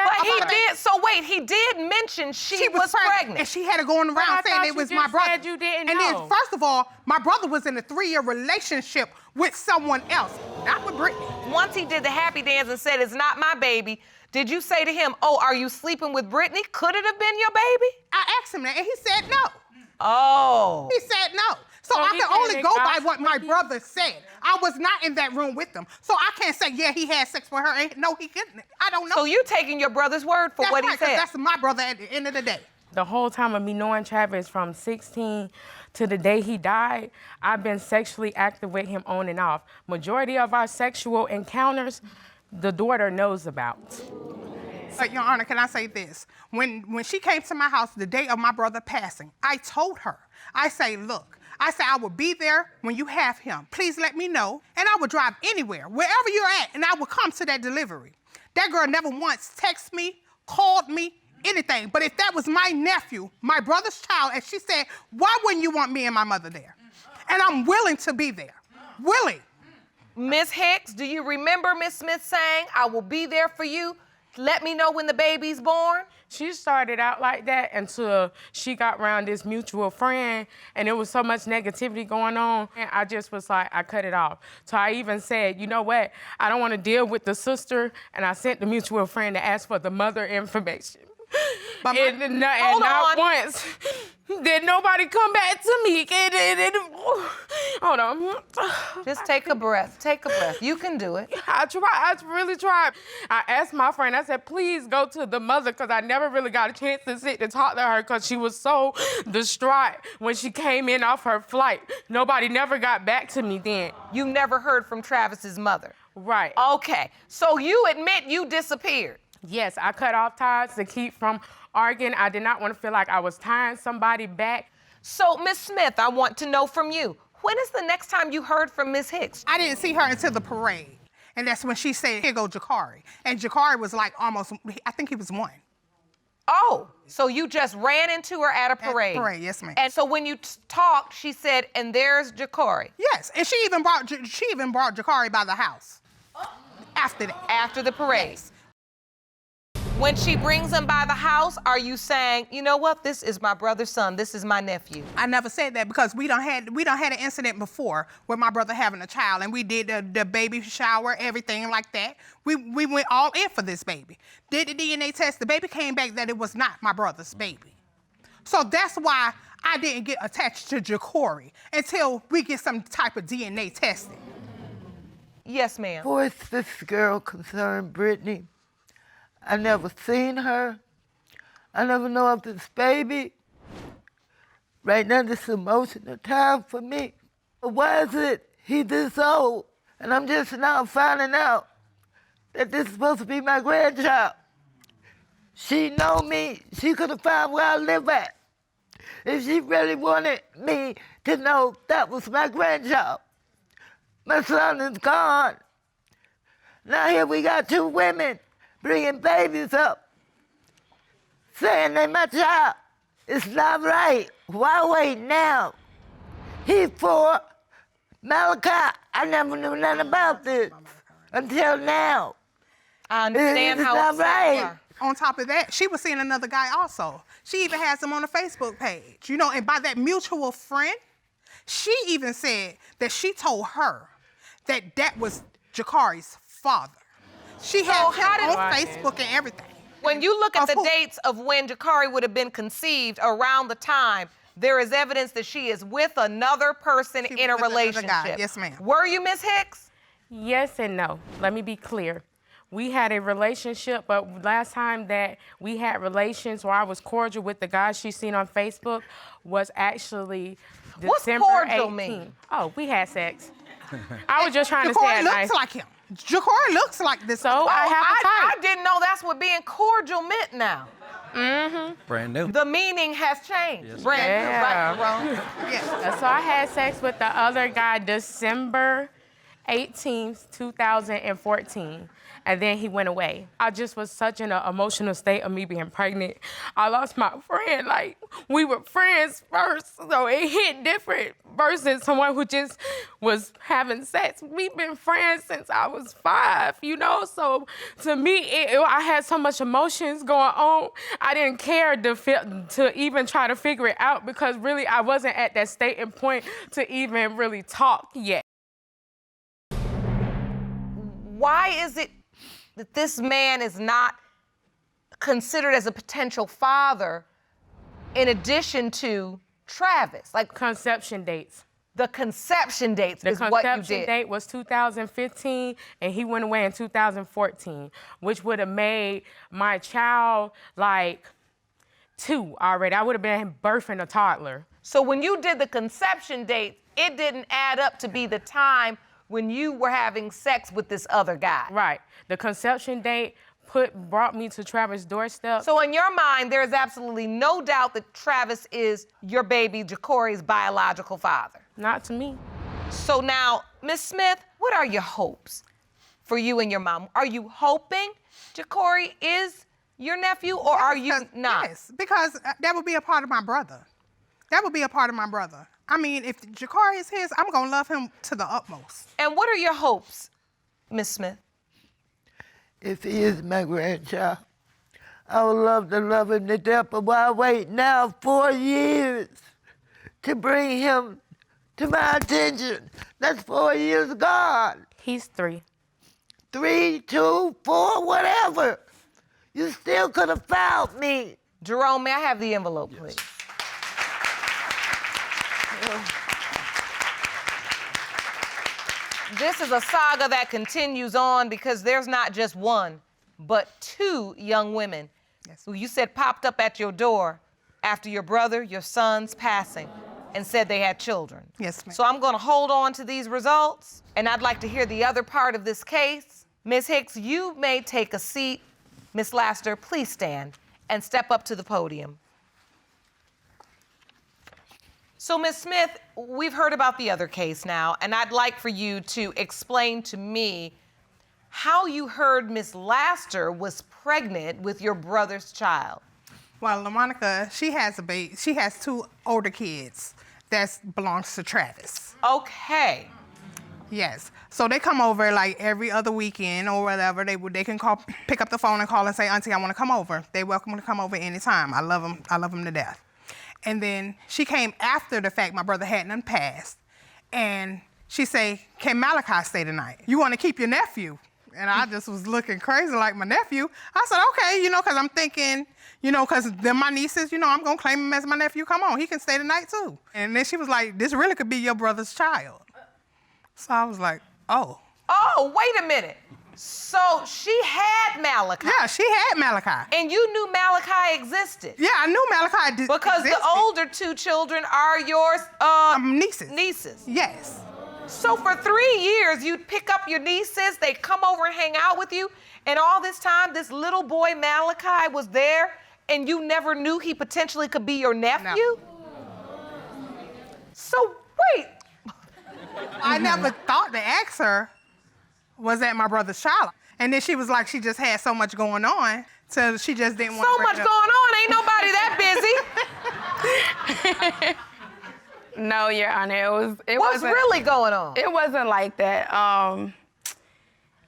But he did, so wait, he did mention she was pregnant. And she had to go around saying it was my brother. Said you didn't and know. then, first of all, my brother was in a 3-year relationship with someone else, not with Brittany. Once he did the happy dance and said, it's not my baby, did you say to him, oh, are you sleeping with Brittany? Could it have been your baby? I asked him that, and he said no. Oh. He said no. So I can only go by what my brother said. I was not in that room with them. So I can't say, yeah, he had sex with her. And no, he couldn't. I don't know. So you're taking your brother's word for what he said? That's my brother at the end of the day. The whole time of me knowing Travis from 16 to the day he died, I've been sexually active with him on and off. Majority of our sexual encounters, the daughter knows about. Your Honor, can I say this? When she came to my house the day of my brother passing, I told her, I say, look, I said, I will be there when you have him. Please let me know. And I would drive anywhere, wherever you're at, and I would come to that delivery. That girl never once texted me, called me, anything. But if that was my nephew, my brother's child, and she said, why wouldn't you want me and my mother there? And I'm willing to be there. Willing. Miss Hicks, do you remember Miss Smith saying, I will be there for you? Let me know when the baby's born? She started out like that until she got around this mutual friend, and there was so much negativity going on, and I just was like, I cut it off. So I even said, you know what? I don't want to deal with the sister, and I sent the mutual friend to ask for the mother information. And not once did nobody come back to me. Hold on. Just take a breath. Take a breath. You can do it. I really tried. I asked my friend, I said, please go to the mother, because I never really got a chance to sit and talk to her because she was so distraught when she came in off her flight. Nobody never got back to me then. You never heard from Travis's mother? Right. Okay, so you admit you disappeared? Yes, I cut off ties to keep from arguing. I did not want to feel like I was tying somebody back. So, Miss Smith, I want to know from you, when is the next time you heard from Miss Hicks? I didn't see her until the parade. And that's when she said, here go Jakari. And Jakari was like almost, I think he was 1. Oh, so you just ran into her at a parade? At a parade, yes, ma'am. And so when you talked, she said, and there's Jakari? Yes, and she even brought Jakari by the house. After that. After the parade? Yes. When she brings him by the house, are you saying, you know what, this is my brother's son, this is my nephew? I never said that because we done had an incident before with my brother having a child, and we did the baby shower, everything like that. We went all in for this baby. Did the DNA test, the baby came back that it was not my brother's baby. So that's why I didn't get attached to Jakari until we get some type of DNA testing. Yes, ma'am. Who is this girl concerned, Brittany? I never seen her. I never know of this baby. Right now, this is an emotional time for me. Why is it he this old? And I'm just now finding out that this is supposed to be my grandchild. She know me. She could have found where I live at if she really wanted me to know that was my grandchild. My son is gone. Now here we got 2 women bringing babies up, saying they my child. It's not right. Why wait now? He 4, Malachi. I never knew nothing about this until now. I understand how not upset right. you are. On top of that, she was seeing another guy also. She even has him on a Facebook page, you know, and by that mutual friend, she even said that she told her that that was Jakari's father. She had him on Facebook and everything. When you look at the dates of when Jakari would have been conceived around the time, there is evidence that she is with another person in a relationship. Guy. Yes, ma'am. Were you, Miss Hicks? Yes and no. Let me be clear. We had a relationship, but last time that we had relations or I was cordial with the guy she seen on Facebook was actually December 18th. What's cordial mean? Oh, we had sex. I was just trying to say Jakari it looks nice. like him. Jakari looks like this. So I have a type. I didn't know that's what being cordial meant now. Mm-hmm. Brand new. The meaning has changed. Yes. Brand new, right, wrong? Yes. So I had sex with the other guy December 18th, 2014. And then he went away. I just was such in an emotional state of me being pregnant. I lost my friend. Like, we were friends first, so it hit different versus someone who just was having sex. We've been friends since I was 5, you know? So to me, I had so much emotions going on. I didn't care to even try to figure it out because really I wasn't at that state and point to even really talk yet. Why is it that this man is not considered as a potential father in addition to Travis? Like conception dates. The conception dates is what you did. The conception date was 2015, and he went away in 2014, which would have made my child like 2 already. I would have been birthing a toddler. So when you did the conception date, it didn't add up to be the time when you were having sex with this other guy. Right. The conception date brought me to Travis' doorstep. So in your mind, there is absolutely no doubt that Travis is your baby Ja'Cory's biological father? Not to me. So now, Miss Smith, what are your hopes for you and your mom? Are you hoping Ja'Cory is your nephew, or are you not? Yes, because that would be a part of my brother. That would be a part of my brother. I mean, if Ja'Cory is his, I'm gonna love him to the utmost. And what are your hopes, Miss Smith? If he is my grandchild, I would love to love him to death, but why wait now 4 years to bring him to my attention? That's 4 years gone. He's 3. 3, 2, 4, whatever. You still could have found me. Jerome, may I have the envelope, please? This is a saga that continues on because there's not just one, but 2 young women who you said popped up at your door after your brother, your son's passing, and said they had children. Yes, ma'am. So I'm gonna hold on to these results, and I'd like to hear the other part of this case. Ms. Hicks, you may take a seat. Ms. Laster, please stand and step up to the podium. So, Ms. Smith, we've heard about the other case now, and I'd like for you to explain to me how you heard Ms. Laster was pregnant with your brother's child. Well, LaMonica, she has a baby. She has 2 older kids that belongs to Travis. Okay. Yes. So they come over like every other weekend or whatever. They can call, pick up the phone and call and say, Auntie, I want to come over. They're welcome to come over anytime. I love them. I love them to death. And then she came after the fact my brother hadn't passed. And she say, can Malachi stay tonight? You want to keep your nephew? And I just was looking crazy like my nephew. I said, okay, because I'm thinking, because they're my nieces, I'm going to claim him as my nephew. Come on, he can stay tonight too. And then she was like, this really could be your brother's child. So I was like, oh. Oh, wait a minute. So she had Malachi. Yeah, she had Malachi. And you knew Malachi existed. Yeah, I knew Malachi existed. Because the older 2 children are your nieces. Nieces. Yes. So for 3 years, you'd pick up your nieces, they'd come over and hang out with you, and all this time, this little boy Malachi was there, and you never knew he potentially could be your nephew? No. So wait. I never thought to ask her, was that my brother's child? And then she was like, she just had so much going on, so she just didn't want to So much going on, ain't nobody that busy. No, Your Honor, What's really going on? It wasn't like that.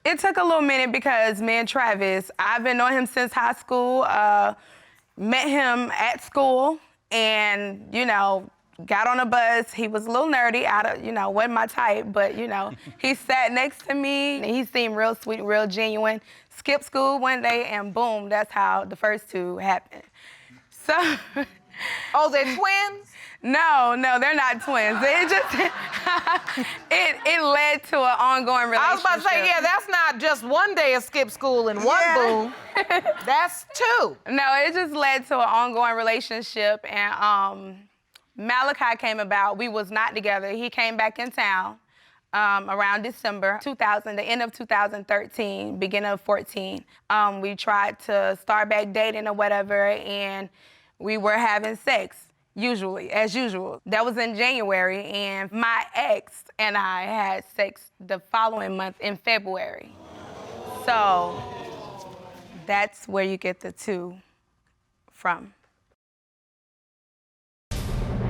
It took a little minute because me and Travis, I've been knowing him since high school, met him at school, and, got on a bus. He was a little nerdy, wasn't my type, but, he sat next to me, and he seemed real sweet, real genuine. Skipped school one day, and boom, that's how the first 2 happened. So. Oh, they're twins? No, they're not twins. It just, it led to an ongoing relationship. I was about to say, yeah, that's not just one day of skip school and one boom. That's 2. No, it just led to an ongoing relationship, and Malachi came about. We was not together. He came back in town around December 2000, the end of 2013, beginning of 14. We tried to start back dating or whatever, and we were having sex, as usual. That was in January, and my ex and I had sex the following month in February. So that's where you get the 2 from.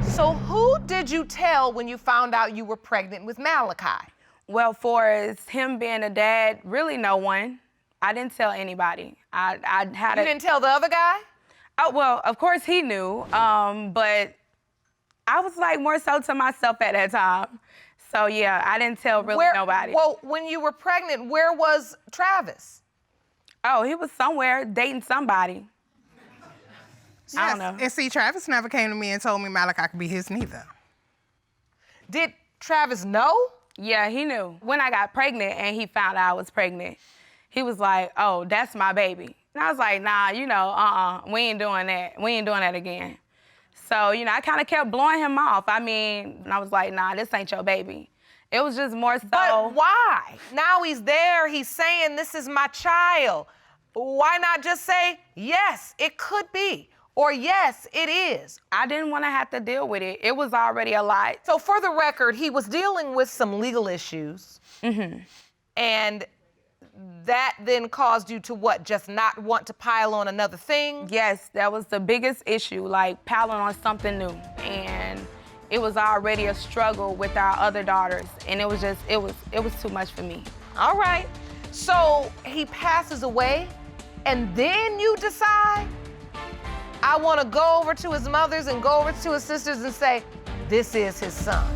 So who did you tell when you found out you were pregnant with Malachi? Well, for as him being a dad, really no one. I didn't tell anybody. You didn't tell the other guy? Oh, well, of course he knew, but I was like more so to myself at that time. So yeah, I didn't tell nobody. Well, when you were pregnant, where was Travis? Oh, he was somewhere dating somebody. Yes. I don't know. And see, Travis never came to me and told me Malachi could be his neither. Did Travis know? Yeah, he knew. When I got pregnant and he found out I was pregnant, he was like, oh, that's my baby. And I was like, nah, we ain't doing that. We ain't doing that again. So, I kind of kept blowing him off. And I was like, nah, this ain't your baby. It was just more so. But why? Now he's there, he's saying, this is my child. why not just say, yes, it could be, or yes, it is? I didn't want to have to deal with it. It was already a lot. So for the record, he was dealing with some legal issues. And that then caused you to what, just not want to pile on another thing? Yes, that was the biggest issue, like piling on something new. And it was already a struggle with our other daughters. And it was just, it was too much for me. All right. So he passes away, and then you decide, I want to go over to his mother's and go over to his sisters and say, this is his son.